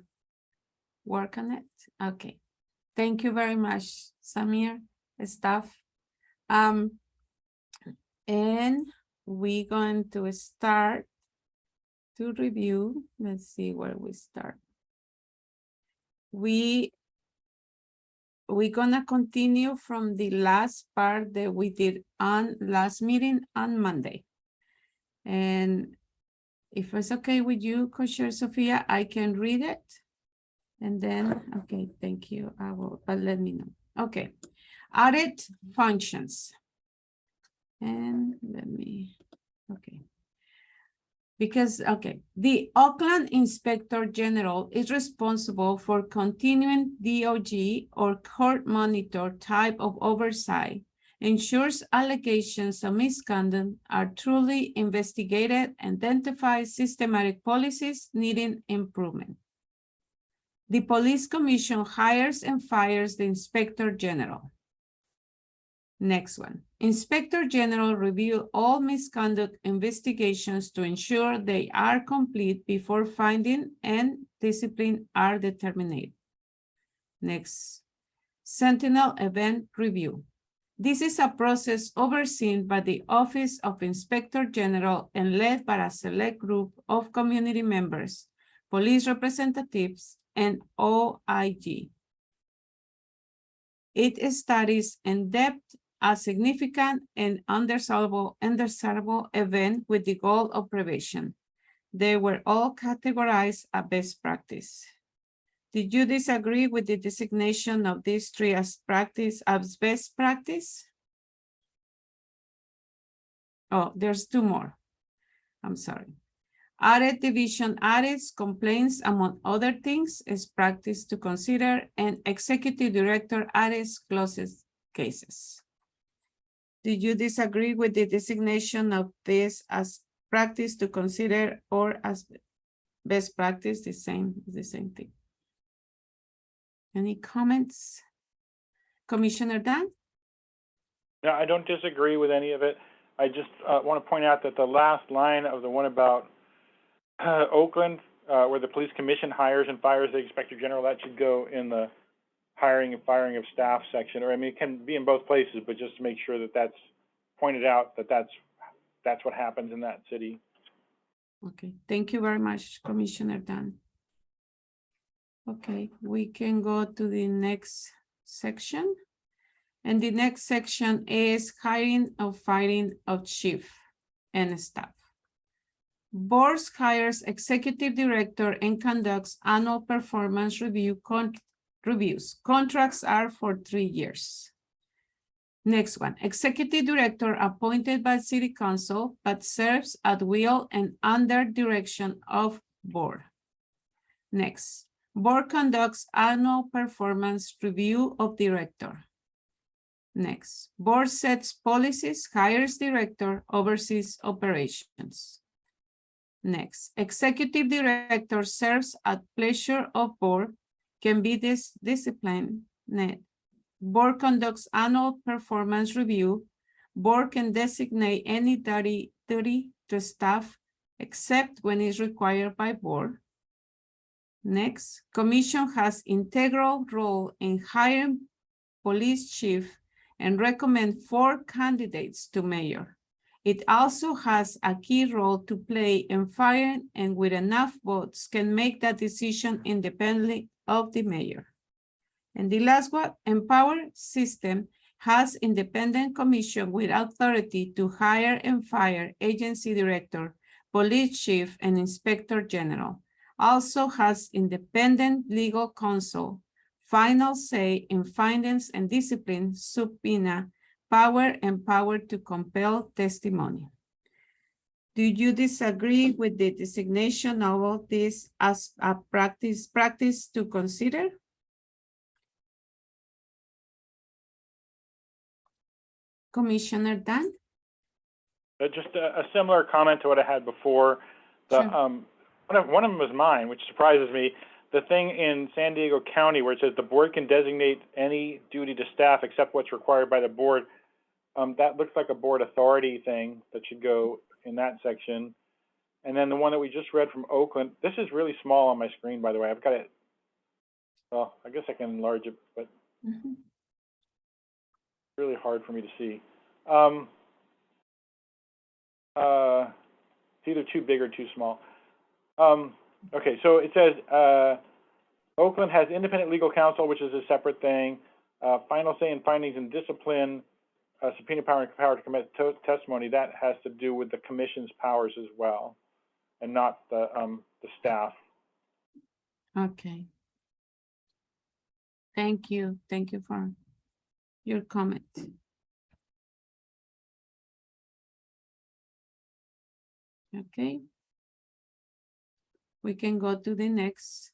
work on it. Okay. Thank you very much, Samir, staff. And we're going to start to review. Let's see where we start. We're gonna continue from the last part that we did on last meeting on Monday. And if it's okay with you, Co-Chair Sophia, I can read it. And then, okay, thank you. I will, but let me know. Okay, audit functions. And let me, okay. Because, okay, the Oakland Inspector General is responsible for continuing DOJ or court monitor type of oversight, ensures allegations of misconduct are truly investigated, identifies systematic policies needing improvement. The Police Commission hires and fires the Inspector General. Next one. Inspector General review all misconduct investigations to ensure they are complete before finding and discipline are determined. Next. Sentinel event review. This is a process overseen by the Office of Inspector General and led by a select group of community members, police representatives, and OIG. It studies in depth a significant and undesirable event with the goal of prevention. They were all categorized as best practice. Did you disagree with the designation of these three as best practice? Oh, there's two more. I'm sorry. Audit division audits, complaints, among other things, is practice to consider, and executive director audits closes cases. Did you disagree with the designation of this as practice to consider or as best practice? The same thing. Any comments? Commissioner Dan? No, I don't disagree with any of it. I just want to point out that the last line of the one about Oakland, where the police commission hires and fires the inspector general, that should go in the hiring and firing of staff section, or I mean, it can be in both places, but just to make sure that that's pointed out, that that's what happens in that city. Okay, thank you very much, Commissioner Dan. Okay, we can go to the next section. And the next section is hiring or firing of chief and staff. Board hires executive director and conducts annual performance reviews. Contracts are for 3 years. Next one, executive director appointed by city council, but serves at will and under direction of board. Next, board conducts annual performance review of director. Next, board sets policies, hires director, oversees operations. Next, executive director serves at pleasure of board, can be disciplined. Board conducts annual performance review. Board can designate any duty to staff except when it's required by board. Next, commission has integral role in hiring police chief and recommend 4 candidates to mayor. It also has a key role to play in firing and with enough votes can make that decision independently of the mayor. And the last one, Empower System has independent commission with authority to hire and fire agency director, police chief, and inspector general. Also has independent legal counsel, final say in findings and discipline, subpoena, power, and power to compel testimony. Do you disagree with the designation of all this as a practice to consider? Commissioner Dan? Just a similar comment to what I had before. The, Sure. one of them was mine, which surprises me. The thing in San Diego County where it says the board can designate any duty to staff except what's required by the board. That looks like a board authority thing that should go in that section. And then the one that we just read from Oakland, this is really small on my screen, by the way. I've got it. Well, I guess I can enlarge it, but it's really hard for me to see. It's either too big or too small. Okay, so it says Oakland has independent legal counsel, which is a separate thing. Final say in findings and discipline, subpoena power and power to commit testimony. That has to do with the commission's powers as well, and not the staff. Okay. Thank you. Thank you for your comment. Okay. We can go to the next.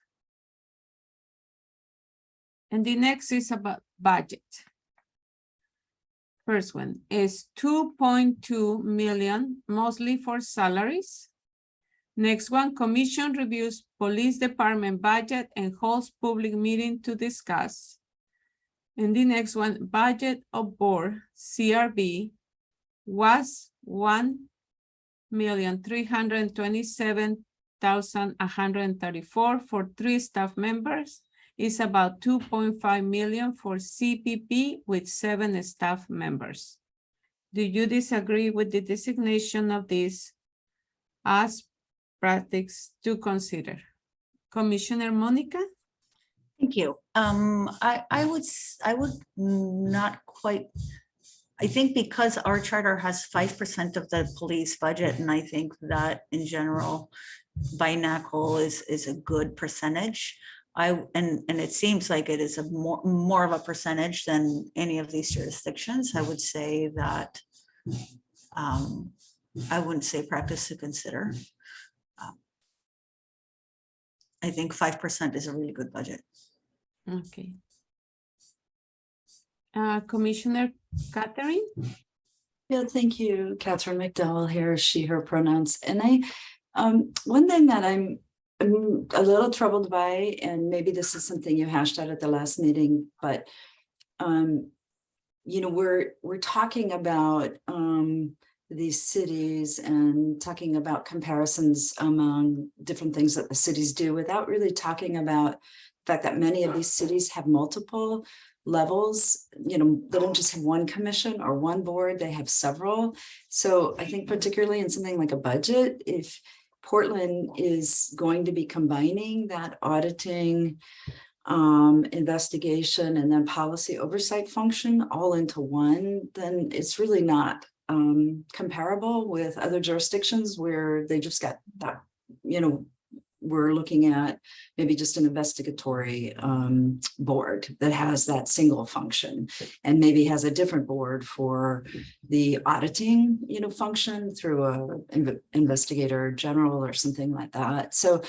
And the next is about budget. First one is 2.2 million, mostly for salaries. Next one, commission reviews police department budget and holds public meeting to discuss. And the next one, budget of board, CRB, was 1,327,134 for 3 staff members. Is about 2.5 million for CPP with 7 staff members. Do you disagree with the designation of this as practice to consider? Commissioner Monica? Thank you. I would not quite, I think because our charter has 5% of the police budget, and I think that in general, by NACL is a good percentage. And it seems like it is a more of a percentage than any of these jurisdictions. I would say that I wouldn't say practice to consider. I think 5% is a really good budget. Okay. Commissioner Catherine? Yeah, thank you, Catherine McDowell here, she, her pronouns. And one thing that I'm a little troubled by, and maybe this is something you hashed out at the last meeting, but you know, we're talking about these cities and talking about comparisons among different things that the cities do without really talking about the fact that many of these cities have multiple levels. You know, they don't just have one commission or one board, they have several. So I think particularly in something like a budget, if Portland is going to be combining that auditing, investigation, and then policy oversight function all into one, then it's really not comparable with other jurisdictions where they just got that, you know, we're looking at maybe just an investigatory board that has that single function, and maybe has a different board for the auditing, you know, function through a investigator general or something like that. So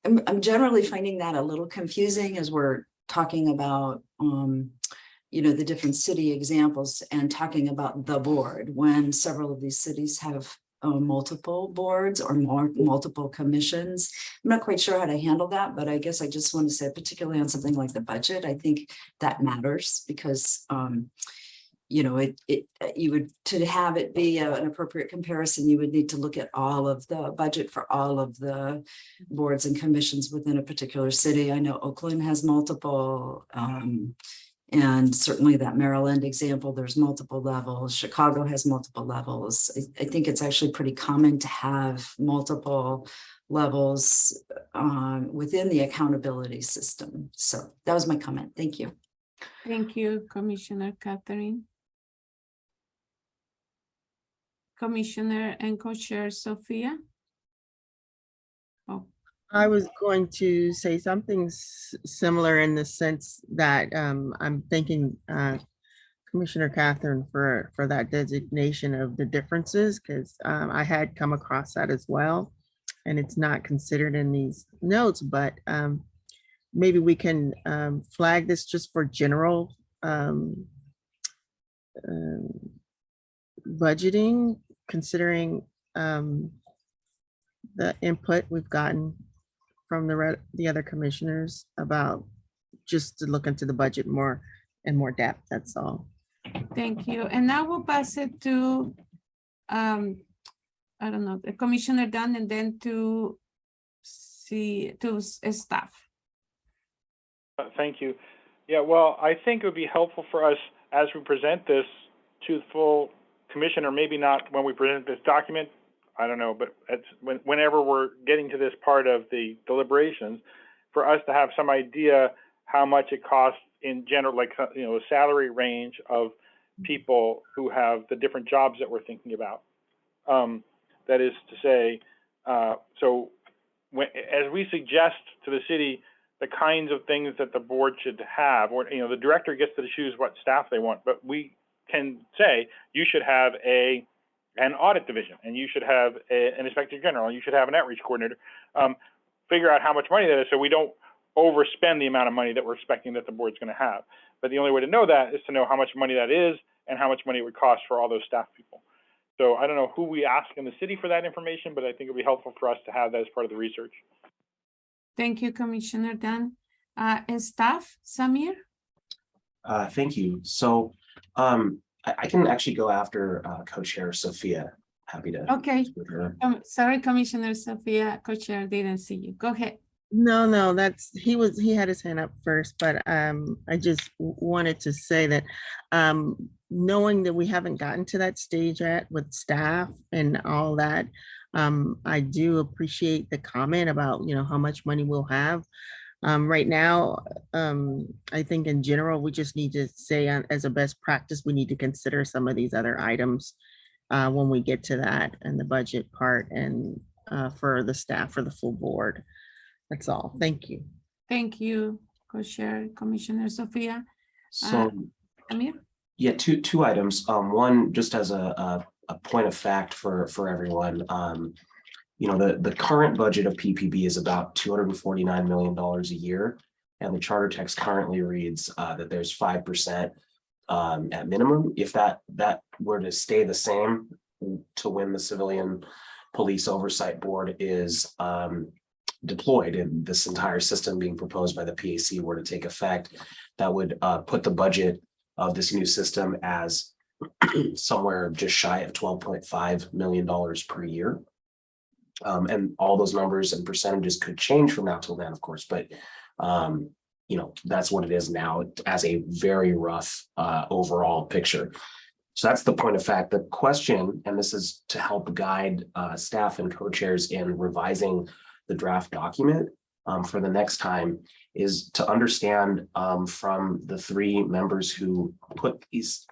I'm generally finding that a little confusing as we're talking about, you know, the different city examples and talking about the board when several of these cities have multiple boards or multiple commissions. I'm not quite sure how to handle that, but I guess I just want to say, particularly on something like the budget, I think that matters because, you know, you would, to have it be an appropriate comparison, you would need to look at all of the budget for all of the boards and commissions within a particular city. I know Oakland has multiple, And certainly that Maryland example, there's multiple levels. Chicago has multiple levels. I think it's actually pretty common to have multiple levels within the accountability system. So that was my comment. Thank you. Thank you, Commissioner Catherine. Commissioner and Co-Chair Sophia. Oh, I was going to say something similar in the sense that I'm thanking Commissioner Catherine for that designation of the differences, because I had come across that as well. And it's not considered in these notes, but maybe we can flag this just for general budgeting, considering the input we've gotten from the other commissioners about just to look into the budget more in more depth. That's all. thank you. And now we'll pass it to, I don't know, the Commissioner Dunn, and then to staff. Thank you. Yeah, well, I think it would be helpful for us as we present this to the full commission, or maybe not when we present this document, I don't know, but it's whenever we're getting to this part of the deliberations, for us to have some idea how much it costs in general, like, you know, a salary range of people who have the different jobs that we're thinking about. That is to say, so as we suggest to the city the kinds of things that the board should have, or, you know, the director gets to choose what staff they want, but we can say you should have an audit division, and you should have an inspector general, and you should have an outreach coordinator. Figure out how much money that is, so we don't overspend the amount of money that we're expecting that the board's going to have. But the only way to know that is to know how much money that is and how much money it would cost for all those staff people. So I don't know who we ask in the city for that information, but I think it'd be helpful for us to have that as part of the research. Thank you, Commissioner Dunn. And staff, Samir? Thank you. So I can actually go after Co-Chair Sophia. Happy to. Okay. With her. Sorry, Commissioner Sophia, Co-Chair, didn't see you. Go ahead. No, he had his hand up first, but I just wanted to say that knowing that we haven't gotten to that stage yet with staff and all that, I do appreciate the comment about, you know, how much money we'll have. Right now, I think in general, we just need to say as a best practice, we need to consider some of these other items when we get to that and the budget part, and for the staff, for the full board. That's all. Thank you. Thank you, Co-Chair Commissioner Sophia. So Amir? yeah, two items. One, just as a point of fact for everyone, you know, the current budget of PPB is about $249 million a year, and the charter text currently reads that there's 5% at minimum. If that were to stay the same to when the Civilian Police Oversight Board is deployed, and this entire system being proposed by the PAC were to take effect, that would put the budget of this new system as somewhere just shy of $12.5 million per year. And all those numbers and percentages could change from now till then, of course, but you know, that's what it is now as a very rough overall picture. So that's the point of fact. The question, and this is to help guide staff and co-chairs in revising the draft document for the next time, is to understand from the three members who put these,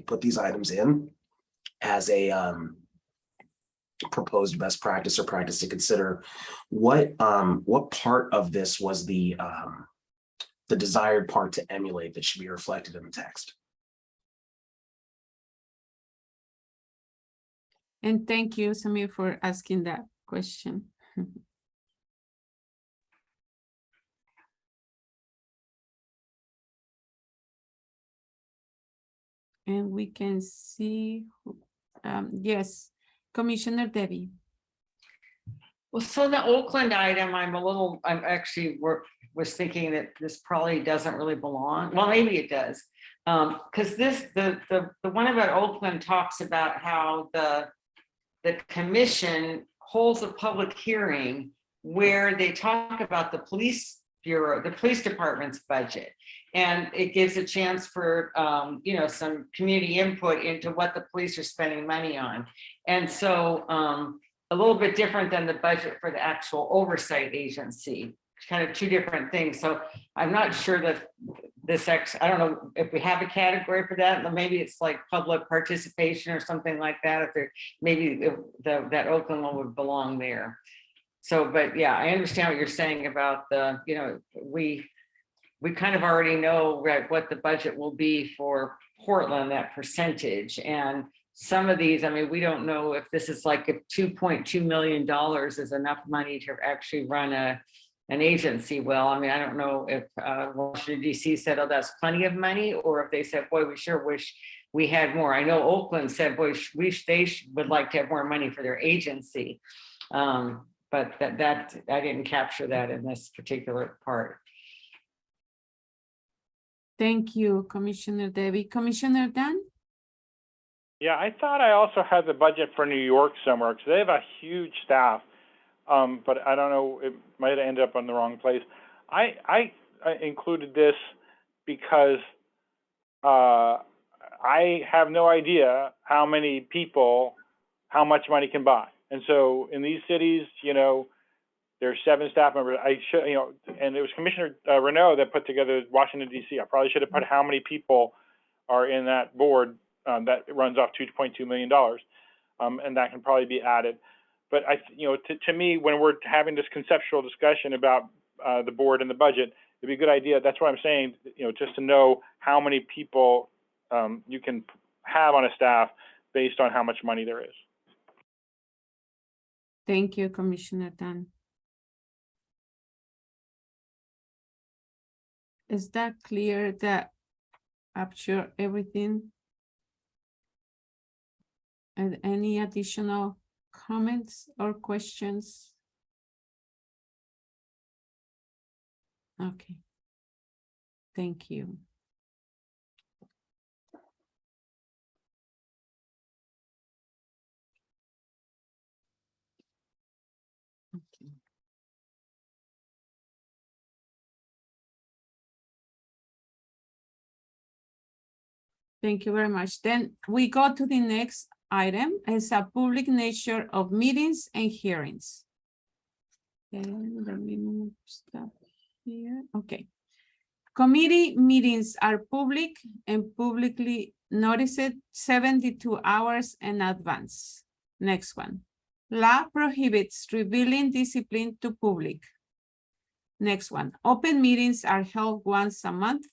put these items in as a proposed best practice or practice to consider, what part of this was the desired part to emulate that should be reflected in the text. And thank you, Samir, for asking that question. And we can see, yes, Commissioner Debbie. Well, so the Oakland item, I'm actually was thinking that this probably doesn't really belong. Well, maybe it does. Because the one about Oakland talks about how the commission holds a public hearing where they talk about the police bureau, the police department's budget. And it gives a chance for, you know, some community input into what the police are spending money on. And so a little bit different than the budget for the actual oversight agency, kind of two different things. So I'm not sure that I don't know if we have a category for that, but maybe it's like public participation or something like that. If there, maybe that Oakland one would belong there. So, but yeah, I understand what you're saying about the, you know, we kind of already know what the budget will be for Portland, that percentage. And some of these, I mean, we don't know if this is like, if $2.2 million is enough money to actually run an agency. Well, I mean, I don't know if Washington DC said, oh, that's plenty of money, or if they said, boy, we sure wish we had more. I know Oakland said, boy, they would like to have more money for their agency. But that I didn't capture that in this particular part. Thank you, Commissioner Debbie. Commissioner Dan? Yeah, I thought I also had the budget for New York somewhere because they have a huge staff. But I don't know, it might have ended up on the wrong place. I included this because I have no idea how many people, how much money can buy. And so in these cities, you know, there's 7 staff members. I should, you know, and it was Commissioner Renaud that put together Washington, D.C. I probably should have put how many people are in that board that runs off $2.2 million. And that can probably be added. But you know, to me, when we're having this conceptual discussion about the board and the budget, it'd be a good idea. That's what I'm saying, you know, just to know how many people you can have on a staff based on how much money there is. Thank you, Commissioner Dan. Is that clear that capture everything? And any additional comments or questions? Okay. Thank you. Okay. Thank you very much. Then we go to the next item. It's a public nature of meetings and hearings. And let me move stuff here. Okay. Committee meetings are public and publicly noticed 72 hours in advance. Next one. Law prohibits revealing discipline to public. Next one. Open meetings are held once a month.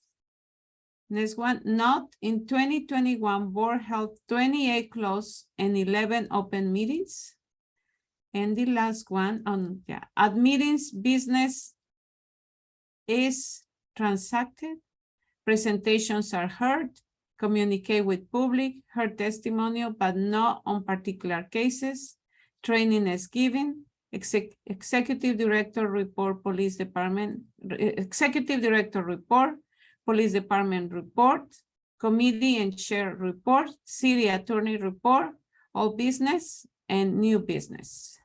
Next one. Note in 2021, board held 28 closed and 11 open meetings. And the last one on at meetings, business is transacted, presentations are heard, communicate with public, heard testimonial, but not on particular cases, training is given, executive director report, police department, executive director report, police department report, committee and chair report, city attorney report, all business and new business.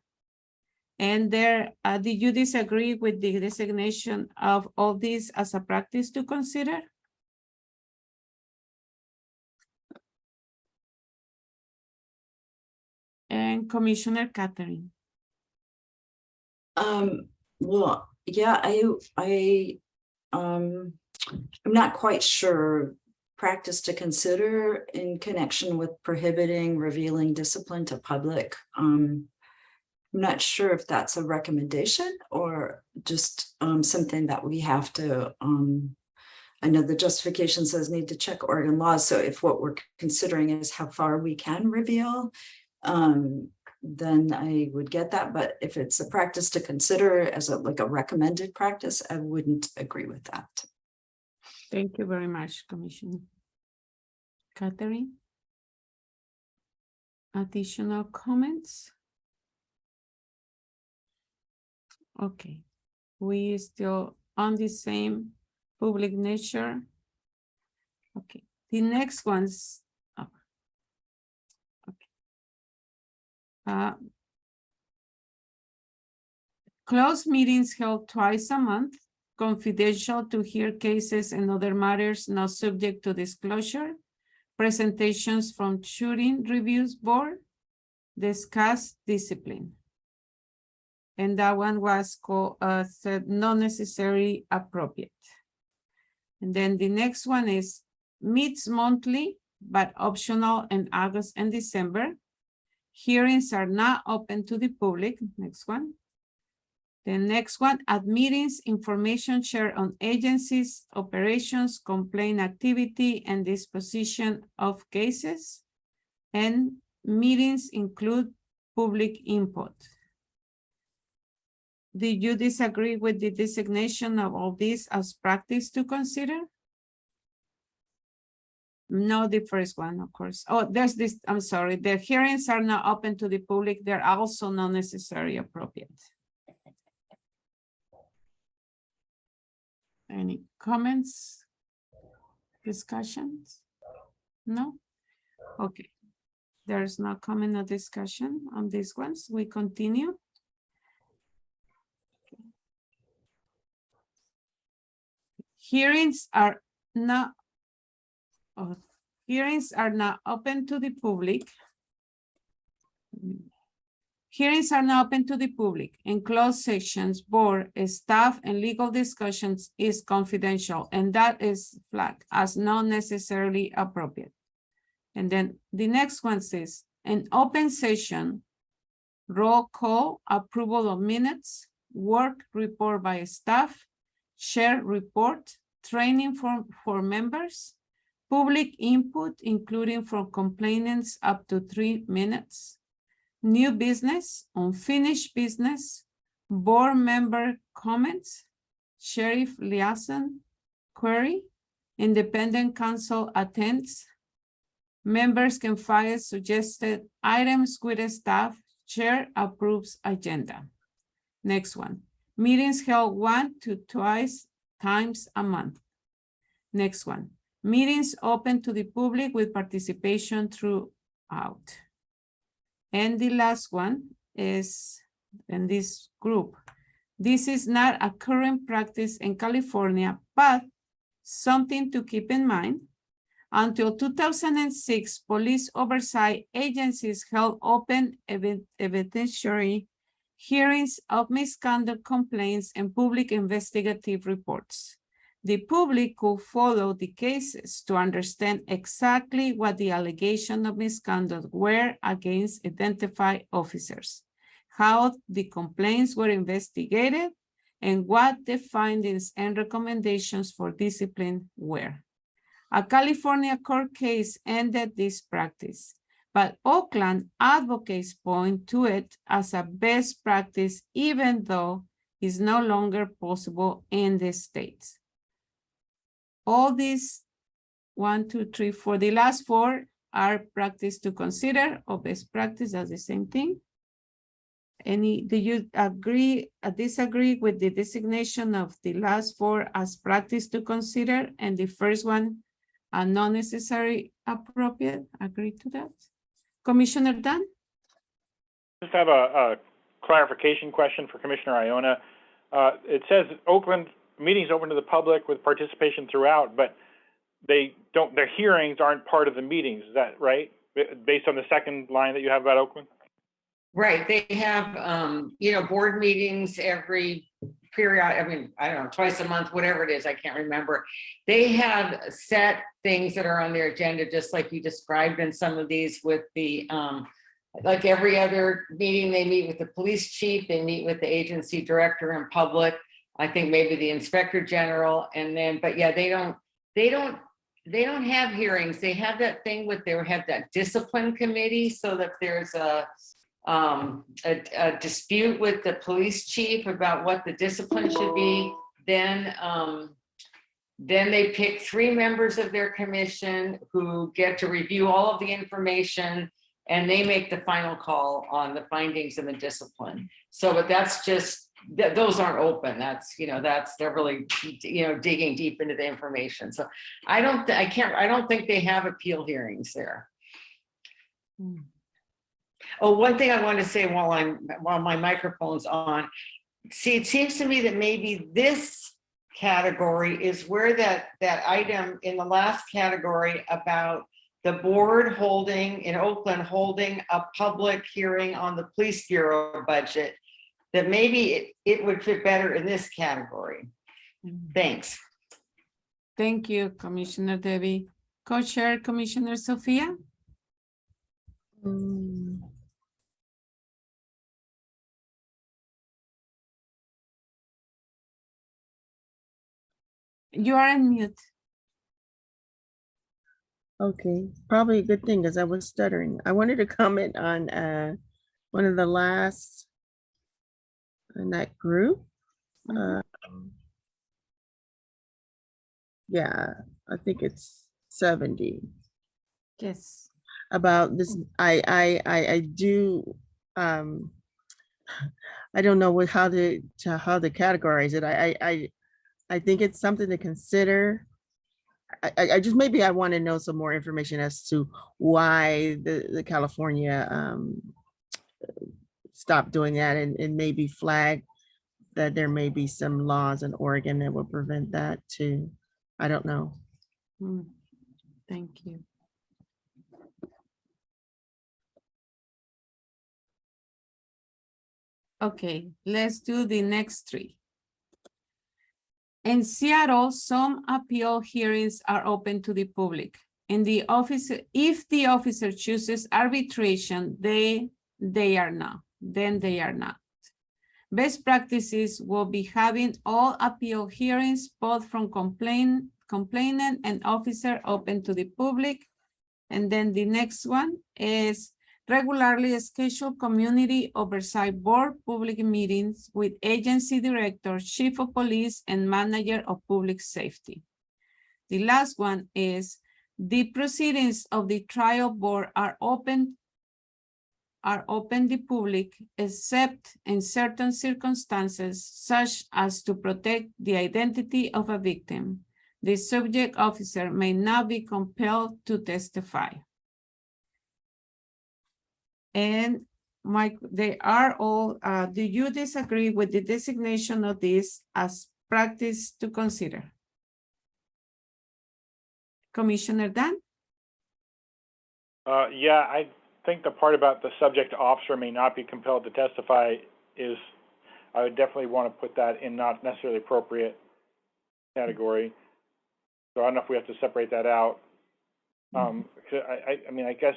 And there, did you disagree with the designation of all these as a practice to consider? And Commissioner Catherine. Well, yeah, I'm not quite sure practice to consider in connection with prohibiting revealing discipline to public. I'm not sure if that's a recommendation or just something that we have to, I know the justification says need to check Oregon laws. So if what we're considering is how far we can reveal, then I would get that. But if it's a practice to consider as like a recommended practice, I wouldn't agree with that. Thank you very much, Commissioner. Catherine? Additional comments? Okay, we still on the same public nature. Okay, the next one's up. Okay. Closed meetings held twice a month. confidential to hear cases and other matters not subject to disclosure, presentations from shooting reviews board, discuss discipline. And that one was called, said not necessary appropriate. And then the next one is meets monthly, but optional in August and December. Hearings are not open to the public. Next one. The next one, at meetings, information shared on agencies, operations, complaint activity, and disposition of cases. And meetings include public input. Did you disagree with the designation of all these as practice to consider? No, the first one, of course. Oh, there's this, I'm sorry. The hearings are not open to the public. They're also not necessarily appropriate. Any comments? Discussions? No? Okay. There's no comment or discussion on these ones. We continue. Hearings are not open to the public. Hearings are not open to the public. In closed sections, board, staff, and legal discussions is confidential, and that is flagged as not necessarily appropriate. And then the next one says, an open session, roll call, approval of minutes, work report by staff, share report, training for members, public input, including from complainants up to 3 minutes, new business, unfinished business, board member comments, sheriff liaison, query, independent counsel attends, members can file suggested items with the staff, chair approves agenda. Next one. Meetings held 1 to 2 times a month. Next one. Meetings open to the public with participation throughout. And the last one is in this group. This is not a current practice in California, but something to keep in mind. Until 2006, police oversight agencies held open evidentiary hearings of misconduct complaints and public investigative reports. The public could follow the cases to understand exactly what the allegations of misconduct were against identified officers, how the complaints were investigated, and what the findings and recommendations for discipline were. A California court case ended this practice, but Oakland advocates point to it as a best practice, even though it's no longer possible in the states. All these 1, 2, 3, 4, the last 4 are practice to consider or best practice as the same thing. Do you agree or disagree with the designation of the last 4 as practice to consider and the first one are not necessarily appropriate? Agree to that? Commissioner Dunn? Just have a clarification question for Commissioner Iona. It says Oakland meetings open to the public with participation throughout, but their hearings aren't part of the meetings. Is that right? Based on the second line that you have about Oakland? Right, they have, board meetings every period, I don't know, twice a month, whatever it is, I can't remember. They have set things that are on their agenda, just like you described in some of these with the, like every other meeting, they meet with the police chief, they meet with the agency director in public, I think maybe the inspector general, and then, but yeah, they don't have hearings. They have that thing with, they have that discipline committee, so that there's a dispute with the police chief about what the discipline should be, then they pick 3 members of their commission who get to review all of the information, and they make the final call on the findings and the discipline. So, but that's just, those aren't open. That's, they're really, digging deep into the information. So I don't think they have appeal hearings there. Oh, one thing I want to say while my microphone's on. See, it seems to me that maybe this category is where that item in the last category about the board holding in Oakland, holding a public hearing on the police bureau budget, that maybe it would fit better in this category. Thanks. Thank you, Commissioner Debbie. Co-chair Commissioner Sophia? Mm, You are on mute. Okay, probably a good thing because I was stuttering. I wanted to comment on one of the last in that group. Mhm. Yeah, I think it's 70. Yes. About this, I do I don't know how to categorize it. I think it's something to consider. I just maybe I want to know some more information as to why the California stopped doing that, and maybe flag that there may be some laws in Oregon that will prevent that too. I don't know. Thank you. Okay, let's do the next three. In Seattle, some appeal hearings are open to the public. And if the officer chooses arbitration, they are not. Then they are not. Best practices will be having all appeal hearings, both from complainant and officer, open to the public. And then the next one is regularly schedule community oversight board public meetings with agency director, chief of police, and manager of public safety. The last one is the proceedings of the trial board are open the public except in certain circumstances such as to protect the identity of a victim. The subject officer may not be compelled to testify. And Mike, they are all, do you disagree with the designation of this as practice to consider? Commissioner Dan? Yeah, I think the part about the subject officer may not be compelled to testify is, I would definitely want to put that in not necessarily appropriate category. So I don't know if we have to separate that out. I mean, I guess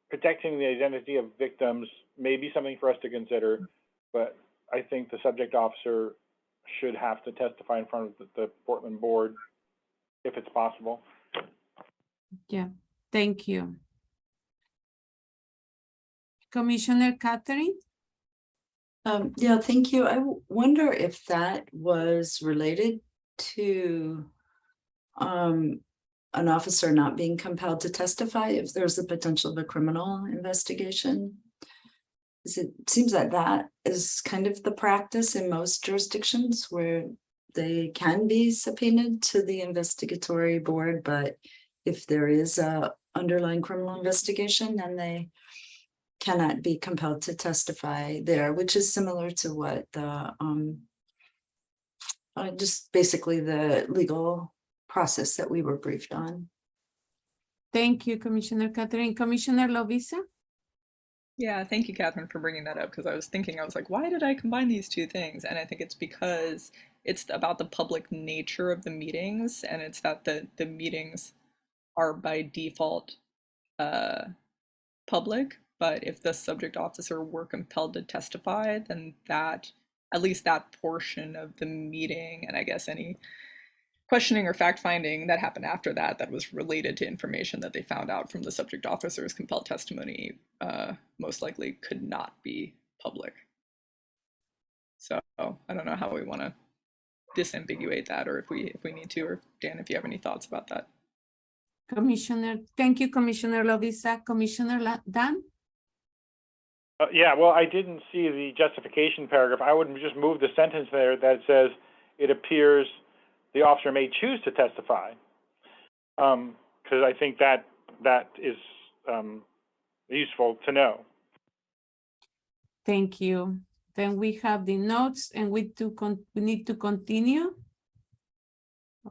protecting the identity of victims may be something for us to consider, but I think the subject officer should have to testify in front of the Portland board if it's possible. Yeah, thank you. Commissioner Catherine? Yeah, thank you. I wonder if that was related to an officer not being compelled to testify if there's the potential of a criminal investigation. It seems like that is kind of the practice in most jurisdictions where they can be subpoenaed to the investigatory board, but if there is a underlying criminal investigation, then they cannot be compelled to testify there, which is similar to what the just basically the legal process that we were briefed on. Thank you, Commissioner Catherine. Commissioner Lovisa? Yeah, thank you, Catherine, for bringing that up, because I was like, why did I combine these two things? And I think it's because it's about the public nature of the meetings, and it's that the meetings are by default public, but if the subject officer were compelled to testify, then that, at least that portion of the meeting, and I guess any questioning or fact-finding that happened after that that was related to information that they found out from the subject officer's compelled testimony most likely could not be public. So I don't know how we want to disambiguate that, or if we need to, or Dan, if you have any thoughts about that. Commissioner, thank you, Commissioner Lovisa. Commissioner Dan? Yeah, well, I didn't see the justification paragraph. I would just move the sentence there that says, it appears the officer may choose to testify, because I think that is useful to know. Thank you. Then we have the notes, and we need to continue.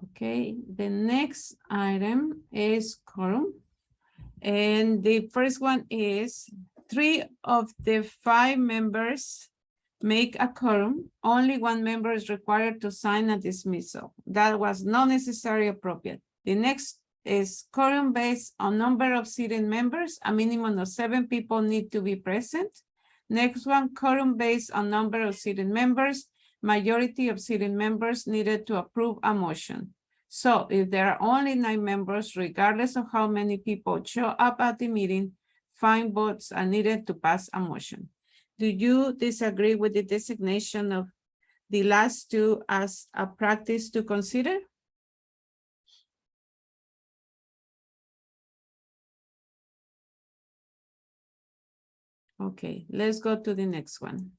Okay, the next item is quorum. And the first one is 3 of the 5 members make a quorum. Only 1 member is required to sign a dismissal. That was not necessarily appropriate. The next is quorum based on number of sitting members. A minimum of 7 people need to be present. Next one, quorum based on number of sitting members. Majority of sitting members needed to approve a motion. So if there are only 9 members, regardless of how many people show up at the meeting, 5 votes are needed to pass a motion. Do you disagree with the designation of the last 2 as a practice to consider? Okay, let's go to the next one.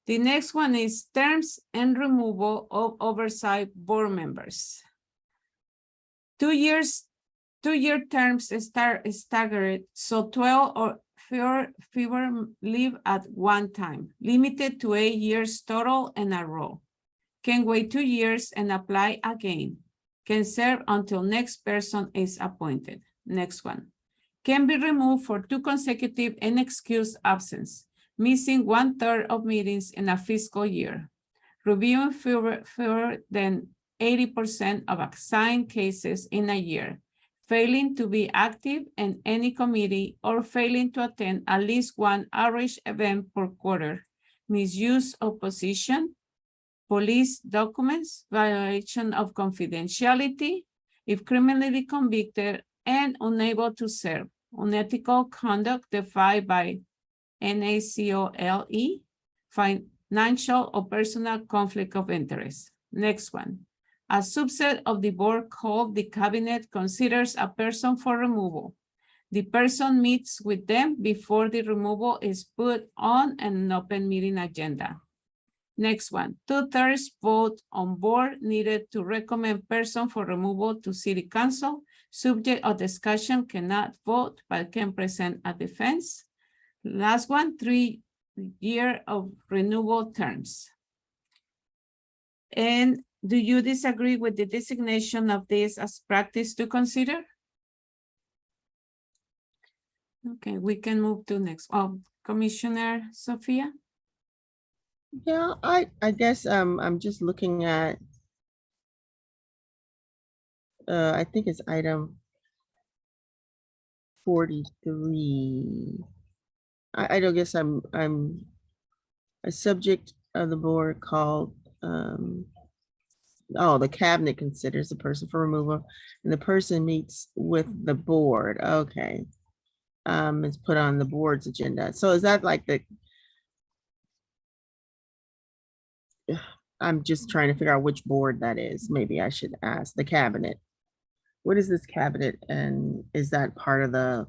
The next one is terms and removal of oversight board members. 2-year terms staggered, so 12 or fewer leave at one time, limited to 8 years total in a row. Can wait 2 years and apply again. Can serve until next person is appointed. Next one. Can be removed for 2 consecutive inexcused absence, missing 1/3 of meetings in a fiscal year. Reviewing fewer than 80% of assigned cases in a year, failing to be active in any committee or failing to attend at least 1 outreach event per quarter, misuse of position, police documents, violation of confidentiality, if criminally convicted and unable to serve, unethical conduct defined by NACOLE, financial or personal conflict of interest. Next one. A subset of the board called the cabinet considers a person for removal. The person meets with them before the removal is put on an open meeting agenda. Next one, 2/3 vote on board needed to recommend person for removal to city council. Subject of discussion cannot vote but can present a defense. Last one, 3 year of renewal terms. And do you disagree with the designation of this as practice to consider? Okay, we can move to next. Oh, Commissioner Sophia. Yeah, I guess I'm just looking at I think it's item 43. I don't guess I'm a subject of the board called oh, the cabinet considers the person for removal and the person meets with the board. Okay. It's put on the board's agenda. So is that like the I'm just trying to figure out which board that is. Maybe I should ask the cabinet. What is this cabinet and is that part of the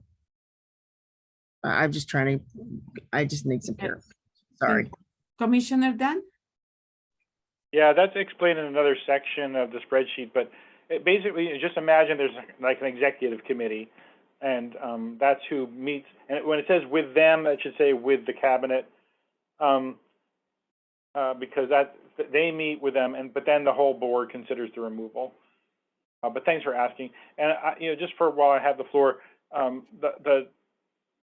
I'm just trying to I just need some care. Sorry. Commissioner Dan? Yeah, that's explained in another section of the spreadsheet, but basically, just imagine there's like an executive committee, and that's who meets, and when it says with them, it should say with the cabinet, because they meet with them, but then the whole board considers the removal. But thanks for asking, and just for while I have the floor,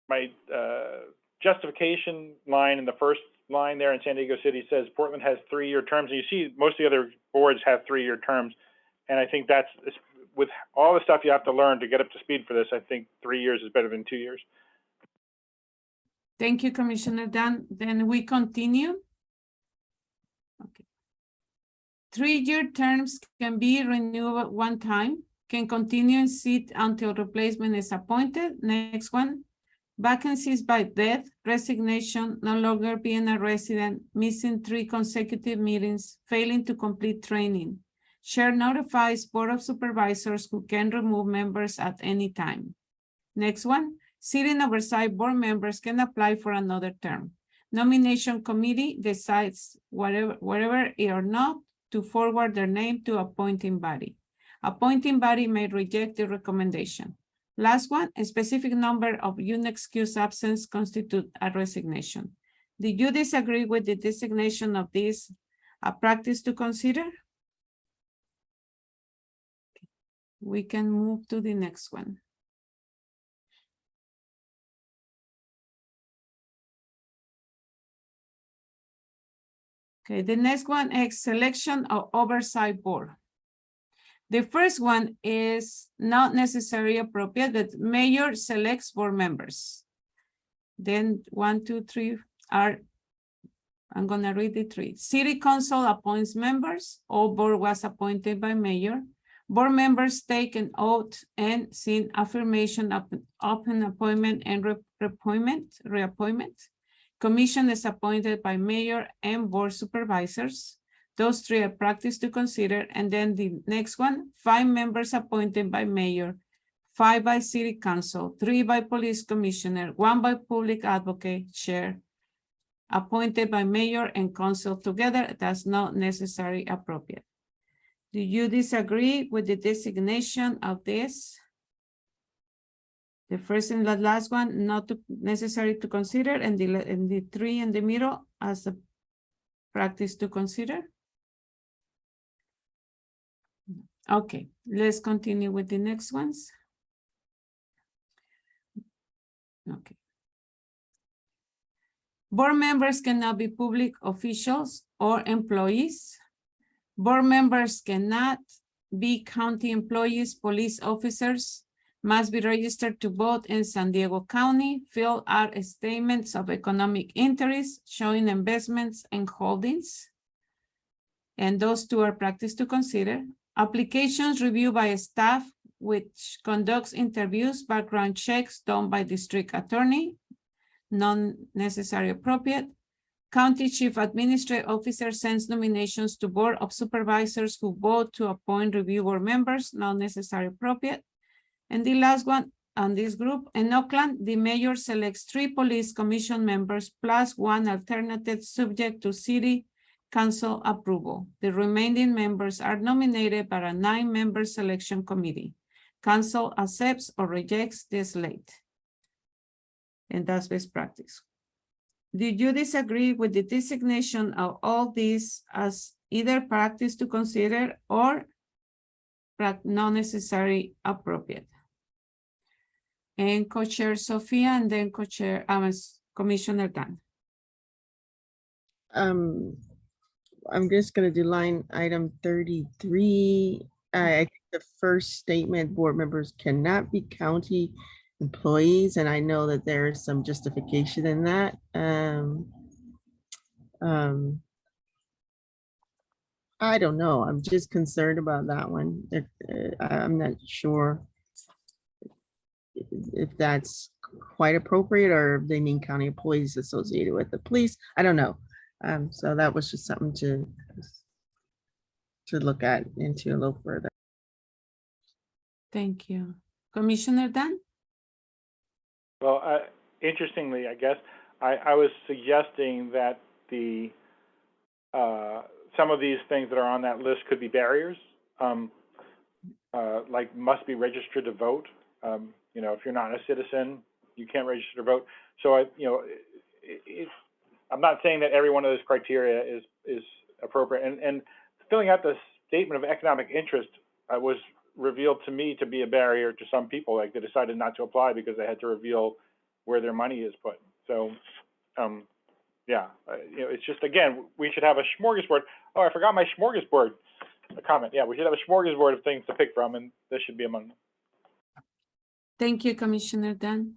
my justification line in the first line there in San Diego City says Portland has 3-year terms, and you see most of the other boards have 3-year terms, and I think that's with all the stuff you have to learn to get up to speed for this. I think 3 years is better than 2 years. Thank you, Commissioner Dan. Then we continue. Okay. 3-year terms can be renewed 1 time, can continue in seat until replacement is appointed. Next one. Vacancies by death, resignation, no longer being a resident, missing 3 consecutive meetings, failing to complete training. Chair notifies Board of Supervisors who can remove members at any time. Next one, sitting oversight board members can apply for another term. Nomination committee decides whether or not to forward their name to appointing body. Appointing body may reject the recommendation. Last one, a specific number of unexcused absence constitute a resignation. Do you disagree with the designation of this a practice to consider? we can move to the next one. Okay, the next one is selection of oversight board. The first one is not necessarily appropriate, but mayor selects board members. Then 1, 2, 3 are, I'm gonna read the 3. City council appoints members. All board was appointed by mayor. Board members take an oath and sign affirmation of open appointment and reappointment. Commission is appointed by mayor and board supervisors. Those 3 are practice to consider. And then the next one, 5 members appointed by mayor, 5 by city council, 3 by police commissioner, 1 by public advocate chair, appointed by mayor and council together. That's not necessarily appropriate. Do you disagree with the designation of this? The first and the last one, not necessary to consider, and the 3 in the middle as a practice to consider. Okay, let's continue with the next ones. Okay. Board members cannot be public officials or employees. Board members cannot be county employees, police officers, must be registered to vote in San Diego County, fill out statements of economic interest, showing investments and holdings. And those 2 are practice to consider. Applications reviewed by staff, which conducts interviews, background checks done by district attorney, non-necessary appropriate. County chief administrative officer sends nominations to board of supervisors who vote to appoint review board members, not necessary appropriate. And the last one on this group, in Oakland, the mayor selects 3 police commission members plus 1 alternative subject to city council approval. The remaining members are nominated by a 9-member selection committee. Council accepts or rejects the slate. And that's best practice. Did you disagree with the designation of all these as either practice to consider or not necessary appropriate? And co-chair Sophia, and then co-chair Commissioner Dan. I'm just gonna do line item 33. I think the first statement, board members cannot be county employees, and I know that there is some justification in that. I don't know. I'm just concerned about that one. I'm not sure if that's quite appropriate or if they mean county employees associated with the police. I don't know. So that was just something to look at into a little further. Thank you. Commissioner Dan? Well, interestingly, I guess, I was suggesting that the some of these things that are on that list could be barriers, like must be registered to vote. You know, if you're not a citizen, you can't register to vote. So I'm not saying that every one of those criteria is appropriate. And filling out the statement of economic interest was revealed to me to be a barrier to some people. Like they decided not to apply because they had to reveal where their money is put. So, yeah, you know, it's just, again, we should have a smorgasbord. Oh, I forgot my smorgasbord comment. Yeah, we should have a smorgasbord of things to pick from, and this should be among them. Thank you, Commissioner Dan.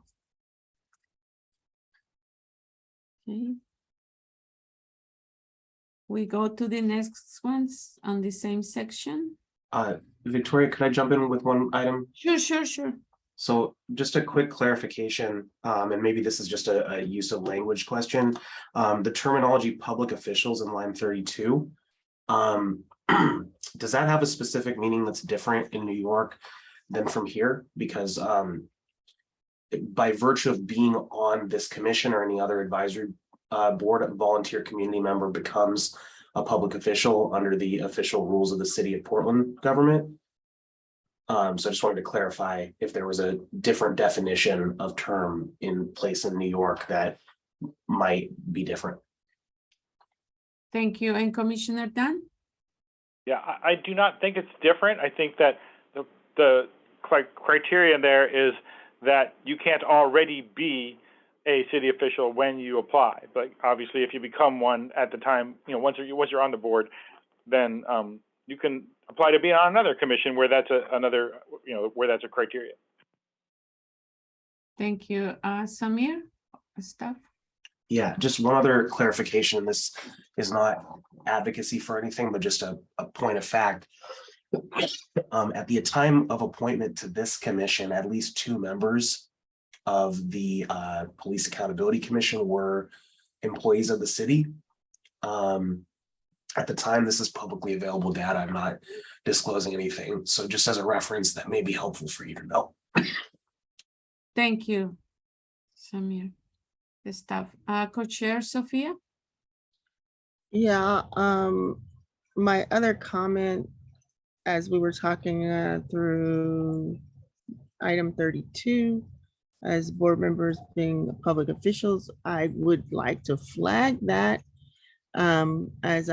Okay. We go to the next ones on the same section. Victoria, could I jump in with one item? Sure. So just a quick clarification, and maybe this is just a use of language question. The terminology public officials in line 32, does that have a specific meaning that's different in New York than from here? Because by virtue of being on this commission or any other advisory board, a volunteer community member becomes a public official under the official rules of the city of Portland government. So I just wanted to clarify if there was a different definition of term in place in New York that might be different. Thank you. And Commissioner Dan? Yeah, I do not think it's different. I think that the criteria there is that you can't already be a city official when you apply. But obviously, if you become one at the time, once you're on the board, then you can apply to be on another commission where that's where that's a criteria. Thank you. Samir, staff? Yeah, just one other clarification. This is not advocacy for anything, but just a point of fact. At the time of appointment to this commission, at least 2 members of the Police Accountability Commission were employees of the city. At the time, this is publicly available data. I'm not disclosing anything. So just as a reference, that may be helpful for you to know. Thank you, Samir. The staff. Co-chair Sophia? Yeah, my other comment, as we were talking through item 32, as board members being public officials, I would like to flag that as